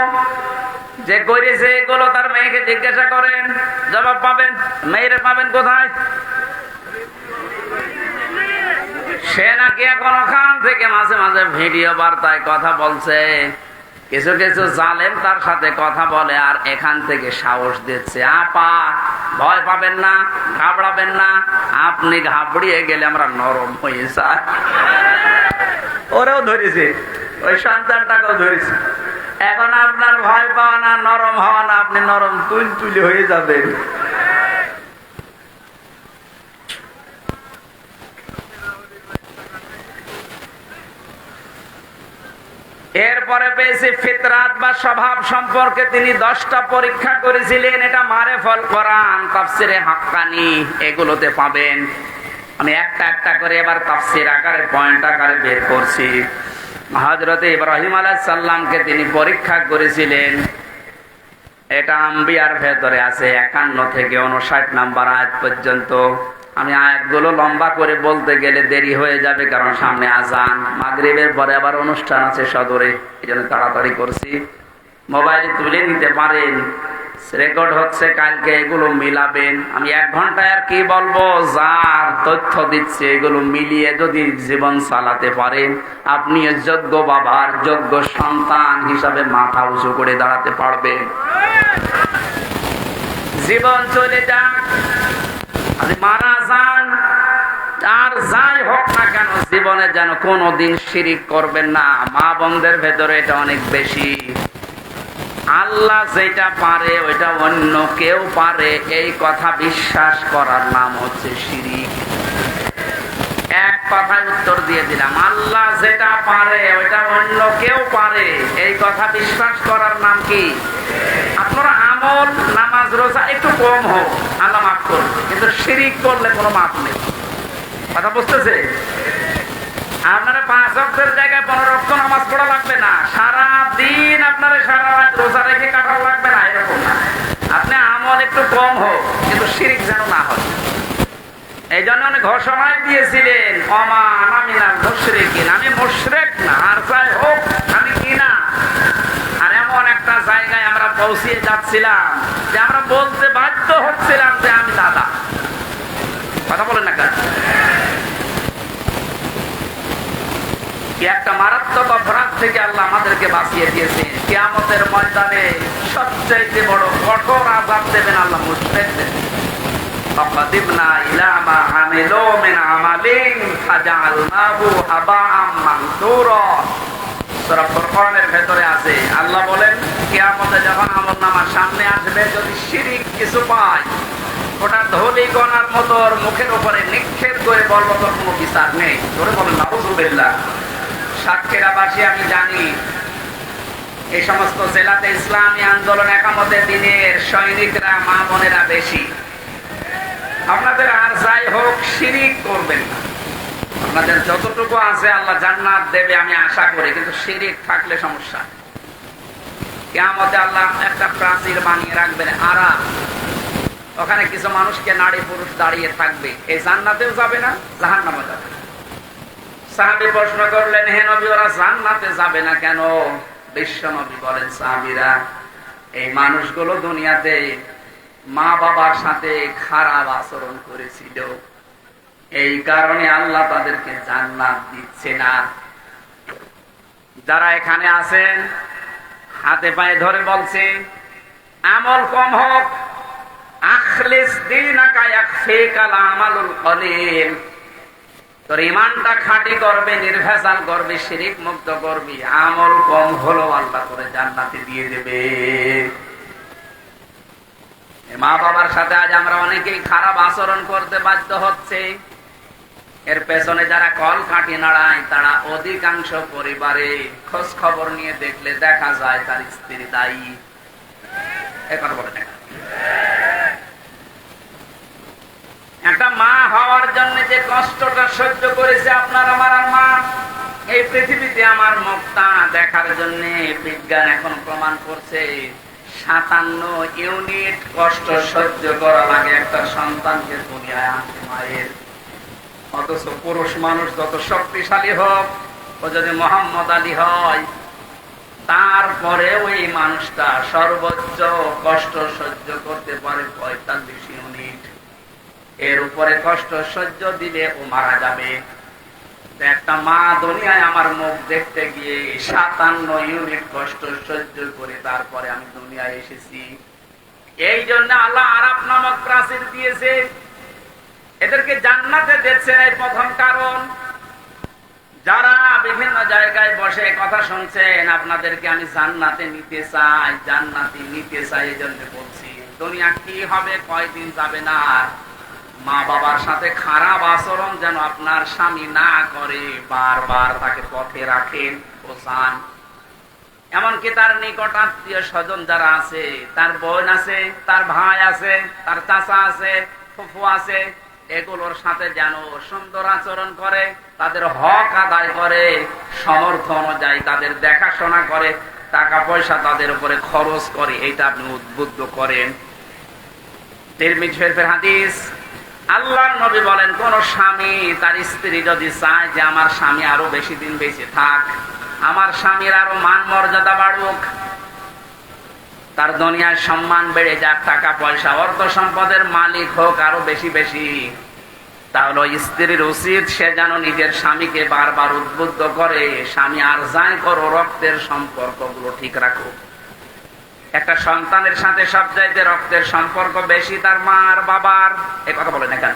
যে করেছে এগুলো? তার মেয়েকে জিজ্ঞাসা করেন, জবাব পাবেন। মেয়েরে পাবেন কোথায়? সে নাকি এখন ওখান থেকে মাঝে মাঝে ভিডিও বার্তায় কথা বলছে, কিছু কিছু জালেম তার সাথে কথা বলে আর এখান থেকে সাহস দিচ্ছে। আপা ভয় পাবেন না, ঘাবড়াবেন না, আপনি ঘাবড়িয়ে গেলে আমরা নরম হয়ে যাই। ওরেও ধরেছে, ওই সন্তানটাকেও ধরেছে। এখন আপনার ভয় পাওয়া না, নরম হওয়া না, আপনি নরম তুলে হয়ে যাবেন। এরপরে পেয়েছি ফিতরাত বা স্বভাব সম্পর্কে তিনি 10টা পরীক্ষা করেছিলেন। এটা মারেফুল কোরআন, তাফসিরে হাক্কানি, এগুলোতে পাবেন। আমি একটা একটা করে এবার তাফসির আকারে, পয়েন্ট আকারে বের করছি। হযরত ইব্রাহিম আলাইহিস সালামকে তিনি পরীক্ষা করেছিলেন। এটা আম্বিয়ার ভেতরে আছে 51 থেকে 59 নাম্বার আয়াত পর্যন্ত। আমি আয়াতগুলো লম্বা করে বলতে গেলে দেরি হয়ে যাবে, কারণ সামনে আজান, মাগরিবের পরে আবার অনুষ্ঠান আছে সদরে, এই জন্য তাড়াতাড়ি করছি। মোবাইলে তুলে নিতে পারেন, রেকর্ড হচ্ছে, কালকে এগুলো মিলাবেন। আমি 1 ঘন্টায় আর কি বলবো, যার তথ্য দিচ্ছে এগুলো মিলিয়ে যদি জীবন চালাতে পারেন, আপনি যোগ্য বাবার যোগ্য সন্তান হিসাবে মাথা উঁচু করে দাঁড়াতে পারবেন। জীবন চলে যাক, আপনি মারা যান, আর যাই হোক না কেন, জীবনে যেন কোনোদিন শিরিক করবেন না। মা বোনদের ভেতরে এটা অনেক বেশি। আল্লাহ যেটা পারে ওইটা অন্য কেউ পারে, এই কথা বিশ্বাস করার নাম হচ্ছে শিরিক। এক কথায় উত্তর দিয়ে দিলাম, আল্লাহ যেটা পারে ওইটা অন্য কেউ পারে, এই কথা বিশ্বাস করার নাম কি? আপনারা আমল, নামাজ, রোজা একটু কম হোক, আল্লাহ মাফ করুন, কিন্তু শিরিক করলে কোনো মাফ নেই। কথা বুঝতেছে? আপনারা 5 ওয়াক্তের জায়গায় 15 ওয়াক্ত নামাজ পড়া লাগবে না, সারা দিন আপনারা সারা রাত রোজা রেখে কাটানো লাগবে না, এরকম না। আপনি আমল একটু কম হোক, কিন্তু শিরিক যেন না হয়। এই জন্য উনি ঘোষণায় দিয়েছিলেন, ওমা আনা মিনাল মুশরিকিন, আমি মুশরিক না, আর যাই হোক আমি কি না। আর এমন একটা জায়গায় আমরা পৌঁছিয়ে যাচ্ছিলাম যে আমরা বলতে বাধ্য হচ্ছিলাম যে আমি দাদা। কথা বলেন না কেন? একটা মারাত্মক অপরাধ থেকে আল্লাহ আমাদেরকে বাঁচিয়ে দিয়েছেন। কিয়ামতের ময়দানে সবচেয়ে বড় কঠোর আযাব দেবেন আল্লাহ মুশরিকদের। ফাকাদিবনা ইলা মা আমিলু মিন আমালিন ফাজআলনাহু হাবাআম মানসুরা। সূরা ফুরকানের ভেতরে আছে, আল্লাহ বলেন কিয়ামতে যখন আমলনামার সামনে আসবে, যদি শিরিক কিছু পায়, ওটা ধুলি কণার মতো ওর মুখের উপরে নিক্ষেপ করে বলবো তোর কোনো বিচার নেই। ধরে বলেন নাউযুবিল্লাহ। সাতক্ষীরাবাসী আমি জানি, এই সমস্ত জেলাতে ইসলামী আন্দোলন একামতের দিনের সৈনিকরা, মা বোনেরা বেশি। আপনাদের আর যাই হোক শিরিক করবেন না, আপনাদের যতটুকু আছে আল্লাহ জান্নাত দেবে আমি আশা করি, কিন্তু শিরিক থাকলে সমস্যা। কিয়ামতে আল্লাহ একটা প্রাচীর বানিয়ে রাখবেন আরাম, ওখানে কিছু মানুষকে নারী পুরুষ দাঁড়িয়ে থাকবে, এই জান্নাতেও যাবে না, জাহান্নামে যাবে। সাহাবী প্রশ্ন করলেন, হে নবী ওরা জান্নাতে যাবে না কেন? বিশ্ব নবী বলেন, সাহাবীরা এই মানুষগুলো দুনিয়াতে মা বাবার সাথে খারাপ আচরণ করেছিল, এই কারণে আল্লাহ তাদেরকে জান্নাত দিচ্ছে না। যারা এখানে আছেন হাতে পায়ে ধরে বলছে আমল কম হোক, আখলিস দীনাকা ইয়াকফিকাল আমালুল কলিল, তোর ঈমানটা খাঁটি করবে, নির্ভেজাল করবে, শিরিক মুক্ত করবি, আমল কম হলো আল্লাহ করে জান্নাতে দিয়ে দেবে। মা বাবার সাথে আজ আমরা অনেকেই খারাপ আচরণ করতে বাধ্য হচ্ছে। এর পেছনে যারা কল কাঠি নাড়ায় তারা অধিকাংশ পরিবারে খোঁজ খবর নিয়ে দেখলে দেখা যায় তার স্ত্রী দায়ী। এখন বলে যে কষ্টটা সহ্য করেছে আপনার আমার আর মা, এই পৃথিবীতে আমার মুখটা দেখার জন্য বিজ্ঞান এখন প্রমাণ করছে 57 ইউনিট কষ্ট সহ্য করা লাগে একটা সন্তানকে দুনিয়ায় আনতে মায়ের। অথচ পুরুষ মানুষ যত শক্তিশালী হোক, ও যদি মোহাম্মদ আলী হয়, তারপরে ওই মানুষটা সর্বোচ্চ কষ্ট সহ্য করতে পারে 45 ইউনিট। এর উপরে কষ্ট সহ্য দিলে ও মারা যাবে। একটা মা দুনিয়ায় আমার মুখ দেখতে গিয়ে 57 ইউনিট কষ্ট সহ্য করে তারপরে আমি দুনিয়ায় এসেছি। এই জন্য আল্লাহ আরাফ নামক প্রাচীর দিয়েছে, এদেরকে জান্নাতে দিচ্ছেন। এই প্রথম কারণ। যারা বিভিন্ন জায়গায় বসে কথা শুনছেন, আপনাদেরকে আমি জান্নাতে নিতে চাই, জান্নাতি নিতে চাই, এই জন্য বলছি। দুনিয়া কি হবে, কয়দিন যাবে না। মা বাবার সাথে খারাপ আচরণ যেন আপনার স্বামী না করে, বারবার তাকে পথে রাখেন, বোঝান। এমনকি তার নিকট আত্মীয় স্বজন যারা আছে, তার বোন আছে, তার ভাই আছে, তার চাচা আছে, ফুফু আছে, এগুলোর সাথে যেন সুন্দর আচরণ করে, তাদের হক আদায় করে, সমর্থ অনুযায়ী তাদের দেখাশোনা করে, টাকা পয়সা তাদের উপরে খরচ করে, এইটা আপনি উদ্বুদ্ধ করেন। তিরমিজি শরীফের হাদিস, আল্লাহর নবী বলেন, কোন স্বামী তার স্ত্রী যদি চায় যে আমার স্বামী আরো বেশি দিন বেঁচে থাক, আমার স্বামীর আরো মান মর্যাদা বাড়ুক, তার দুনিয়ায় সম্মান বেড়ে যাক, টাকা পয়সা অর্থ সম্পদের মালিক হোক আরো বেশি বেশি, তাহলে স্ত্রীর উচিত সে যেন নিজের স্বামীকে বারবার উদ্বুদ্ধ করে, স্বামী আর যাই করো রক্তের সম্পর্কগুলো ঠিক রাখো। একটা সন্তানের সাথে সবচাইতে রক্তের সম্পর্ক বেশি তার মা আর বাবার, এ কথা বলেন এখানে।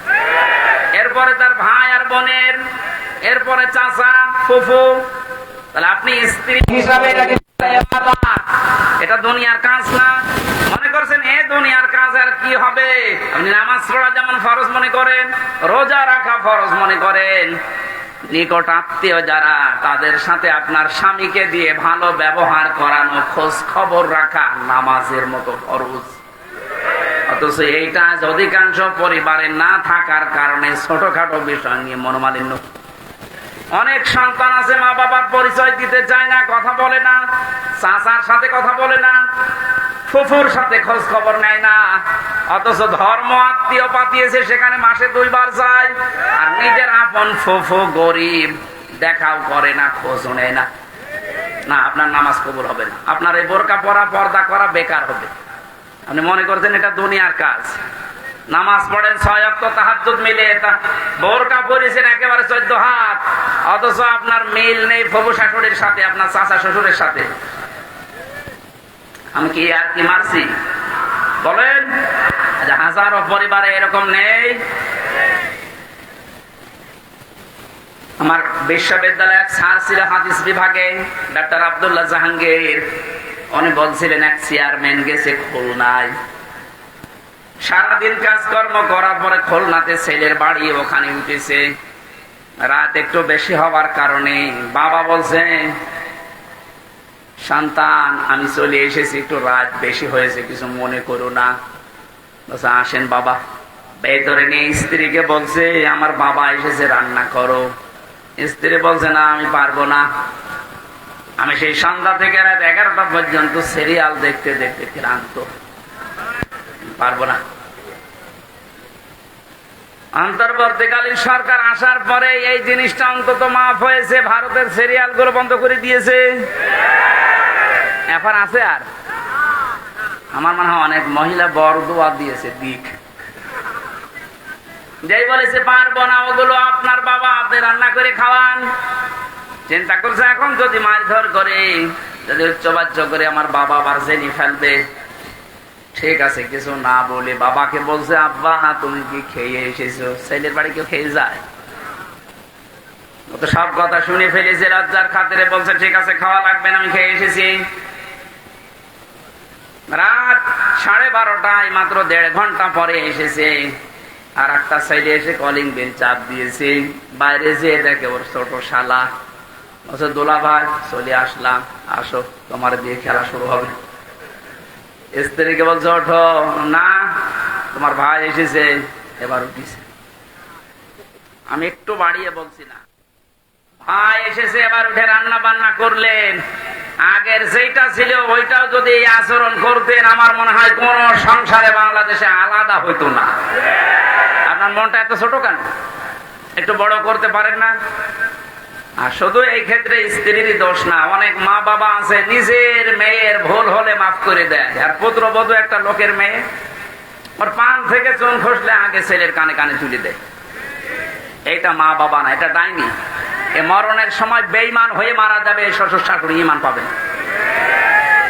এরপরে তার ভাই আর বোনের, এরপরে চাচা ফুফু। তাহলে আপনি স্ত্রী হিসাবে এটা দুনিয়ার কাজ না। মনে করছেন এ দুনিয়ার কাজ, আর কি হবে? আপনি নামাজ পড়া যেমন ফরজ মনে করেন, রোজা রাখা ফরজ মনে করেন, নিকট আত্মীয় যারা, তাদের সাথে আপনার স্বামীকে দিয়ে ভালো ব্যবহার করানো, খোঁজ খবর রাখা নামাজের মতো ফরজ। অথচ এইটা অধিকাংশ পরিবারে না থাকার কারণে ছোটখাটো বিষয় নিয়ে মনোমালিন্য। অনেক সন্তান আছে মা বাবার পরিচয় দিতে চায় না, কথা বলে না, চাচার সাথে কথা বলে না, ফুফুর সাথে খোঁজ খবর নেয় না, অথচ ধর্ম আত্মীয় পাতিয়েছে সেখানে মাসে 2 বার যায়, আর নিজের আপন ফুফু গরিব, দেখাও করে না, খোঁজও নেয় না। না, আপনার নামাজ কবুল হবে না, আপনার এই বোরকা পরা, পর্দা করা বেকার হবে। আপনি মনে করছেন এটা দুনিয়ার কাজ। নামাজ পড়েন 6 ওয়াক্ত তাহাজ্জুদ মিলে, বোরকা পরেছেন একেবারে 14 হাত, অথচ আপনার মিল নেই ফুফু শাশুড়ির সাথে, আপনার চাচা শ্বশুরের সাথে। আমি কি আর কি মারছি বলেন? হাজারো পরিবারে এরকম নেই। আমার বিশ্ববিদ্যালয়ে এক স্যার ছিল হাদিস বিভাগে, ডাক্তার আব্দুল্লাহ জাহাঙ্গীর। উনি বলছিলেন এক চেয়ারম্যান গেছে খুলনায়, সারাদিন কাজকর্ম করার পরে খুলনাতে ছেলের বাড়ি, ওখানে উঠেছে। রাত একটু বেশি হওয়ার কারণে বাবা বলছে, সন্তান আমি চলে এসেছি, একটু রাত বেশি হয়েছে, কিছু মনে করো না। বলছে আসেন বাবা। ভেতরে নিয়ে স্ত্রীকে বলছে, আমার বাবা এসেছে, রান্না করো। স্ত্রী বলছে না, আমি পারবো না, আমি সেই সন্ধ্যা থেকে রাত 11টা পর্যন্ত সিরিয়াল দেখতে দেখতে ক্লান্ত, পারবো না। অন্তর্বর্তীকালীন সরকার আসার পরে এই জিনিসটা অন্তত মাফ হয়েছে, ভারতের সিরিয়াল গুলো বন্ধ করে দিয়েছে। এখন আছে আর আমার মনে হয় অনেক মহিলা বরদোয়া দিয়েছে দিক, যেই বলেছে পারবো না, ওগুলো আপনার বাবা, আপনি রান্না করে খাওয়ান। চিন্তা করছে এখন যদি মারধর করে, যদি উচ্চবাচ্য করে আমার বাবা আবার জেনে ফেলবে। ঠিক আছে, কিছু না বলে বাবাকে বলছে, আব্বা তুমি কি খেয়ে এসেছো? ছেলের বাড়ি কেউ খেয়ে যায়? ও তো সব কথা শুনে ফেলেছে, লজ্জার খাতিরে বলছে ঠিক আছে, খাওয়া লাগবে না, আমি খেয়ে এসেছি। রাত 12:30টায়, মাত্র 1.5 ঘন্টা পরে এসেছে। আর একটা সাইডে এসে কলিং বেল চাপ দিয়েছে, বাইরে যেয়ে দেখে ওর ছোট শালা। বলছে দোলা ভাই চলে আসলাম, আসো তোমার দিয়ে খেলা শুরু হবে। স্ত্রীকে বলছে ওঠো, না তোমার ভাই এসেছে। এবার উঠিছে, আমি একটু বাড়িয়ে বলছি না। ভাই এসেছে, এবার উঠে রান্না বান্না করলেন। আগের যেটা ছিল ওইটাও যদি এই আচরণ করতেন, আমার মনে হয় কোন সংসারে বাংলাদেশে আলাদা হইতো না। আপনার মনটা এত ছোট কেন? একটু বড় করতে পারেন না? আর শুধু এই ক্ষেত্রে স্ত্রীরই দোষ না, অনেক মা বাবা আছে নিজের মেয়ের ভুল হলে মাফ করে দেয়। আর পুত্রবধূ একটা লোকের মেয়ে, ওর পান থেকে চুন খসলে আগে ছেলের কানে কানে তুলে দেয়। এইটা মা বাবা না, এটা ডাইনি। এ মরণের সময় বেঈমান হয়ে মারা যাবে, শ্বশুর শাশুড়ি ঈমান পাবে না।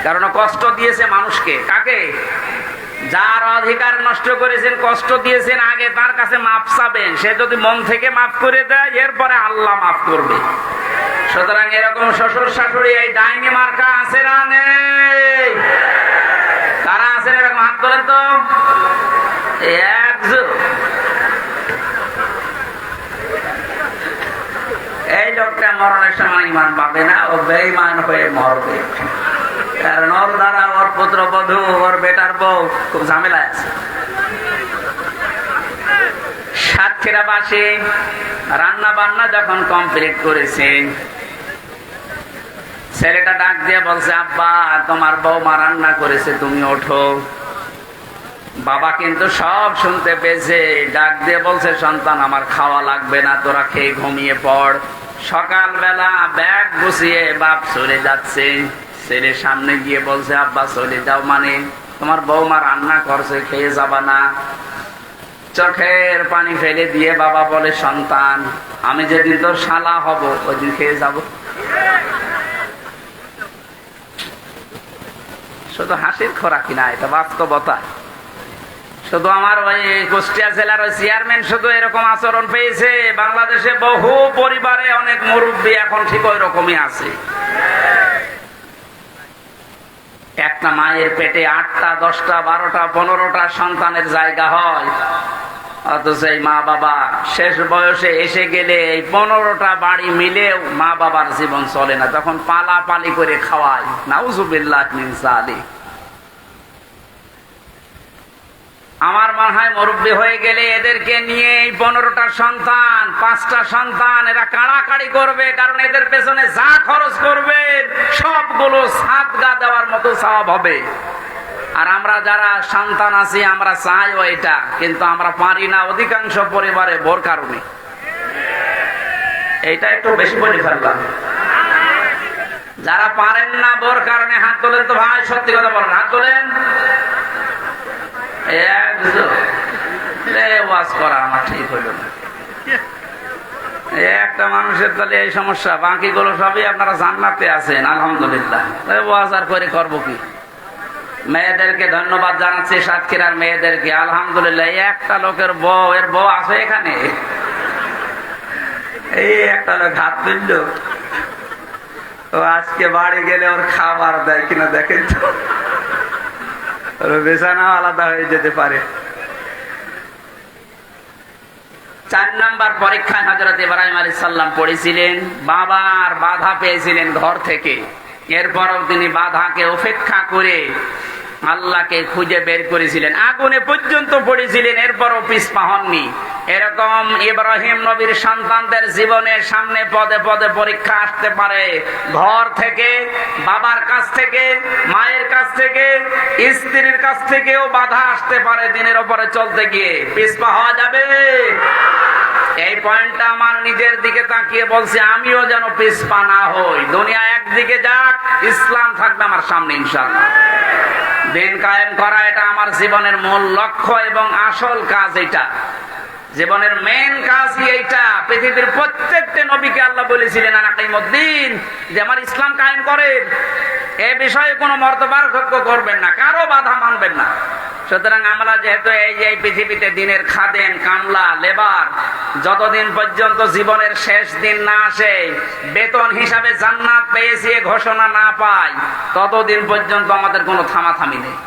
কারণ কষ্ট দিয়েছে মানুষকে। কাকে? যার অধিকার নষ্ট করেছেন, কষ্ট দিয়েছেন, আগে তার কাছে মাফ চাবেন। সে যদি মন থেকে মাফ করে দেয়, এরপরে আল্লাহ মাফ করবে। সুতরাং এরকম শ্বশুর শাশুড়ি এই ডাইনি মার্কা আছে না নেই? কারা আছেন এরকম? হাত তোলেন তো। এই লোকটা মরণের সময় ঈমান পাবে না, ও বেঈমান হয়ে মরবে। কারণ ওর দ্বারা ওর পুত্রবধূ, ওর বেটার বউ খুব ঝামেলা আছে। সাতক্ষীরাবাসী রান্না বান্না যখন কমপ্লিট করেছে, ছেলেটা ডাক দিয়ে বলছে, আব্বা তোমার বৌমা রান্না করেছে, তুমি ওঠো। বাবা কিন্তু সব শুনতে পেয়েছে, ডাক দিয়ে বলছে, সন্তান আমার খাওয়া লাগবে না, তোরা খেয়ে ঘুমিয়ে পড়। সকালবেলা ব্যাগ গুছিয়ে বাপ চলে যাচ্ছে। ছেলের সামনে গিয়ে বলছে, আব্বা চলে যাও মানে? তোমার বৌমা রান্না করছে, খেয়ে যাবা না? চোখের পানি ফেলে দিয়ে বাবা বলে, সন্তান আমি যেদিন তোর শালা হব ওই দিন খেয়ে যাব। শুধু হাসির খোরাকি না, এটা বাস্তবতা। শুধু আমার ওই কুষ্টিয়া জেলার ওই চেয়ারম্যান শুধু এরকম আচরণ পেয়েছে, বাংলাদেশে বহু পরিবারে অনেক মুরব্বী এখন ঠিক ওই রকমই আছে। একটা মায়ের পেটে 8টা 10টা 12টা 15টা সন্তানের জায়গা হয়, অথচ এই মা বাবা শেষ বয়সে এসে গেলে এই 15টা বাড়ি মিলেও মা বাবার জীবন চলে না, তখন পালাপালি করে খাওয়ায়। নাউজুবিল্লাহ মিন যালিক। আমার মনে হয় মুরব্বী হয়ে গেলে এদেরকে নিয়ে এই 15টা সন্তান 5টা সন্তান এরা কাড়াকাড়ি করবে, কারণ এদের পেছনে যা খরচ করবে সবগুলো সাদগা দেওয়ার মতো সওয়াব হবে। আর আমরা যারা সন্তান আছি আমরা চাইও এটা, কিন্তু আমরা পারি না অধিকাংশ পরিবারে বোর কারণে। এইটা একটু বেশি বলে ফেললাম। যারা পারেন না বোর কারণে হাত তোলেন তো ভাই, সত্যি কথা বলেন, হাত তোলেন। ওয়াজ করা আমার ঠিক হইল না। একটা মানুষের তাহলে এই সমস্যা, বাকিগুলো সবই আপনারা জান্নাতে আছেন আলহামদুলিল্লাহ। ওয়াজ আর করে করবো কি? মেয়েদেরকে ধন্যবাদ জানাচ্ছি, সাতক্ষীরার মেয়েদেরকে আলহামদুলিল্লাহ। একটা লোকের বউ, এর বউ আছে এখানে, এই একটা লোক হাত তুলল। ও আজকে বাড়ি গেলে ওর খাবার দেয় কিনা দেখেন তো, বেচানা আলাদা হয়ে যেতে পারে। 4 নাম্বার পরীক্ষায় হযরত ইব্রাহিম আলাইহিস সালাম পড়েছিলেন, বাবার বাধা পেয়েছিলেন ঘর থেকে। এরপরও তিনি বাধাকে উপেক্ষা করে আল্লাহকে খুঁজে বের করেছিলেন, আগুনে পর্যন্ত পড়েছিলেন, এরপরও পিছপা হননি। এরকম ইব্রাহিম নবীর সন্তানদের জীবনের সামনে পদে পদে পরীক্ষা আসতে পারে। ঘর থেকে, বাবার কাছ থেকে, মায়ের কাছ থেকে, স্ত্রীর কাছ থেকেও বাধা আসতে পারে। দিনের উপরে চলতে গিয়ে পিছপা হওয়া যাবে? এই পয়েন্টটা আমার নিজের দিকে তাকিয়ে বলছি, আমিও যেন পিছপা না হই। দুনিয়া একদিকে যাক, ইসলাম থাকবে আমার সামনে ইনশাআল্লাহ। দিন কায়েম করা এটা আমার জীবনের মূল লক্ষ্য এবং আসল কাজ। এটা জীবনের মেন কাজই এইটা। পৃথিবীর প্রত্যেকটা নবীকে আল্লাহ বলেছিলেন আনাকিমুদ্দিন, যে আমার ইসলাম কায়েম করেন। এ বিষয়ে কোনো মর্তপার্থক্য করবেন না, কারো বাধা মানবেন না। সুতরাং আমরা যেহেতু এই পৃথিবীতে দিনের খাদেম, কামলা, লেবার, যতদিন পর্যন্ত জীবনের শেষ দিন না আসে, বেতন হিসাবে জান্নাত পেয়েছি এ ঘোষণা না পাই, ততদিন পর্যন্ত আমাদের কোনো থামাথামি নেই।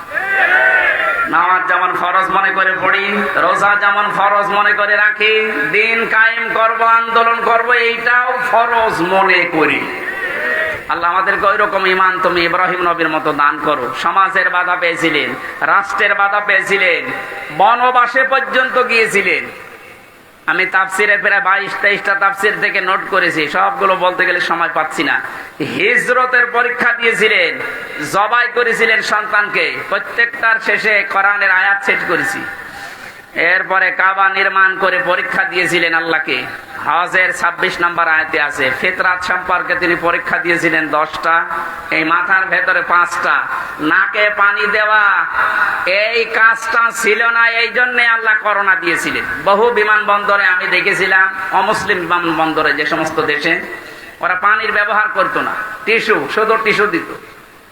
নামাজ যেমন ফরজ মনে করে পড়ি, রোজা যেমন ফরজ মনে করে রাখি, দিন কায়েম করব, আন্দোলন করব, এইটাও ফরজ মনে করি। আল্লাহ আমাদেরকে ওই রকম ইমান তুমি ইব্রাহিম নবীর মতো দান করো। সমাজের বাধা পেয়েছিলেন, রাষ্ট্রের বাধা পেয়েছিলেন, বনবাসে পর্যন্ত গিয়েছিলেন। আমি তাফসিরে প্রায় 22-23টা তাফসির থেকে নোট করেছি, সবগুলো বলতে গেলে সময় পাচ্ছি না। হিজরতের পরীক্ষা দিয়েছিলেন, জবাই করেছিলেন সন্তানকে, প্রত্যেকটার শেষে কোরআনের আয়াত সেট করেছি। এরপরে কাবা নির্মাণ করে পরীক্ষা দিয়েছিলেন আল্লাহকে, হজের 26 নম্বর আয়াতে আছে। ফিতরাত সম্পর্কে তিনি পরীক্ষা দিয়েছিলেন 10টা, এই মাথার ভেতরে 5টা। নাকে পানি দেওয়া এই কাজটা ছিল না, এই জন্য আল্লাহ করোনা দিয়েছিলেন। বহু বিমানবন্দরে আমি দেখেছিলাম, অমুসলিম বিমানবন্দরে যে সমস্ত দেশে, ওরা পানির ব্যবহার করতো না, টিস্যু, শুধু টিস্যু দিত,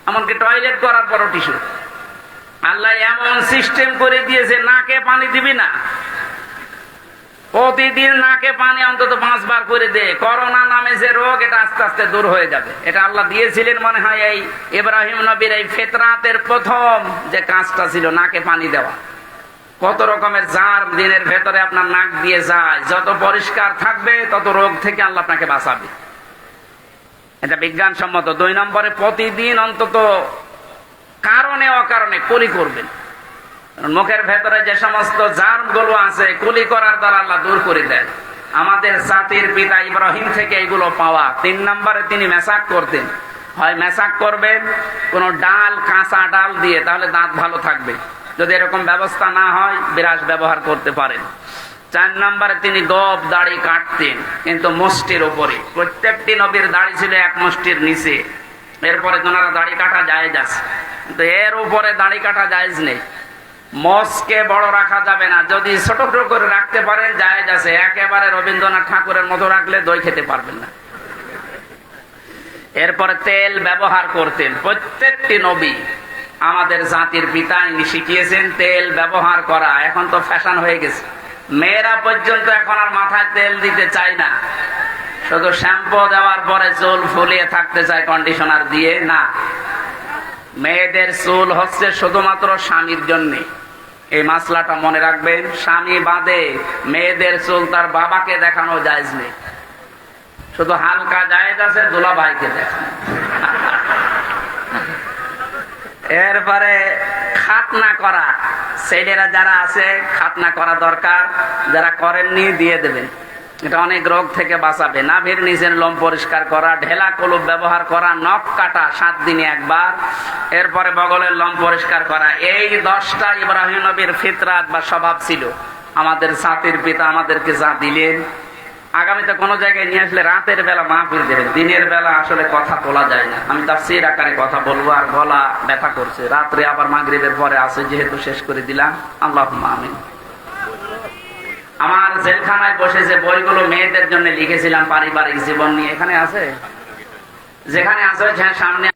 এমনকি টয়লেট করার পরও টিস্যু। আল্লাহ এমন সিস্টেম করে দিয়েছে, নাকে পানি দিবি না, প্রতিদিন নাকে পানি অন্তত 5 বার করে দে। করোনা নামে যে রোগ, এটা আস্তে আস্তে দূর হয়ে যাবে। এটা আল্লাহ দিয়েছিলেন মনে হয় এই ইব্রাহিম নবীর এই ফিতরাতের প্রথম যে কাজটা ছিল নাকে পানি দেওয়া। কত রকমের জার দিনের ভেতরে আপনার নাক দিয়ে যায়, যত পরিষ্কার থাকবে তত রোগ থেকে আল্লাহ আপনাকে বাঁচাবে। এটা বিজ্ঞানসম্মত। 2 নম্বরে প্রতিদিন অন্তত কারণে অকারণে কুলি করবেন। মুখের ভেতরে যে সমস্ত জার্ম গুলো আছে, কুলি করার দ্বারা আল্লাহ দূর করে দেন। আমাদের জাতির পিতা ইব্রাহিম থেকে এগুলো পাওয়া। 3 নম্বরে তিনি মেসাক করতেন, হয় মেসাক করবেন কোন ডাল, কাঁচা ডাল দিয়ে, তাহলে দাঁত ভালো থাকবে। যদি এরকম ব্যবস্থা না হয়, বিরাস ব্যবহার করতে পারেন। 4 নম্বরে তিনি গোঁফ দাড়ি কাটতেন, কিন্তু মুষ্টির উপরে। প্রত্যেকটি নবীর দাড়ি ছিল 1 মুষ্টির নিচে। এরপরে ওনারা দাড়ি কাটা জায়েজ আছে, কিন্তু এর উপরে দাড়ি কাটা জায়েজ নেই। মোষকে বড় রাখা যাবে না, যদি ছোট ছোট করে রাখতে পারেন জায়েজ আছে। একেবারে রবীন্দ্রনাথ ঠাকুরের মতো রাখলে দই খেতে পারবেন না। এরপরে তেল ব্যবহার করতেন প্রত্যেকটি নবী। আমাদের জাতির পিতা ইনি শিখিয়েছেন তেল ব্যবহার করা। এখন তো ফ্যাশন হয়ে গেছে, মেয়েরা পর্যন্ত এখন আর মাথায় তেল দিতে চায় না, শুধু শ্যাম্পু দেওয়ার পরে চুল ফুলিয়ে থাকতে চায় কন্ডিশনার দিয়ে। না, মেয়েদের চুল হচ্ছে শুধুমাত্র স্বামীর জন্য। এই মাসলাটা মনে রাখবেন, স্বামী বাদে মেয়েদের চুল তার বাবাকে দেখানো জায়েজ নেই। শুধু হালকা জায়েজ আছে দুলা ভাইকে দেখানো। এরপরে খাতনা করা, ছেলেরা যারা আছে খাতনা করা দরকার, যারা করেননি দিয়ে দেবেন। এটা অনেক রোগ থেকে বাঁচাবে। নাভির নিচের লোম পরিষ্কার করা, ঢেলা কলুপ ব্যবহার করা, নখ কাটা 7 দিনে একবার, এরপরে বগলের লোম পরিষ্কার করা। এই 10টা ইব্রাহিম নবীর ফিতরাত বা স্বভাব ছিল। আমাদের জাতির পিতা আমাদেরকে যা দিলেন, আগামীতে কোনো জায়গায় নিয়ে আসলে রাতের বেলা মাহফিল দেবেন, দিনের বেলা আসলে কথা তোলা যায় না। আমি তাফসীর আকারে কথা বলবো, আর গলা ব্যথা করছে। রাত্রে আবার মাগরিবের পরে আছে, যেহেতু শেষ করে দিলাম। আল্লাহুম্মা আমিন। আমার জেলখানায় বসে যে বইগুলো মেয়েদের জন্য লিখেছিলাম পারিবারিক জীবন নিয়ে, এখানে আছে, যেখানে আছে সামনে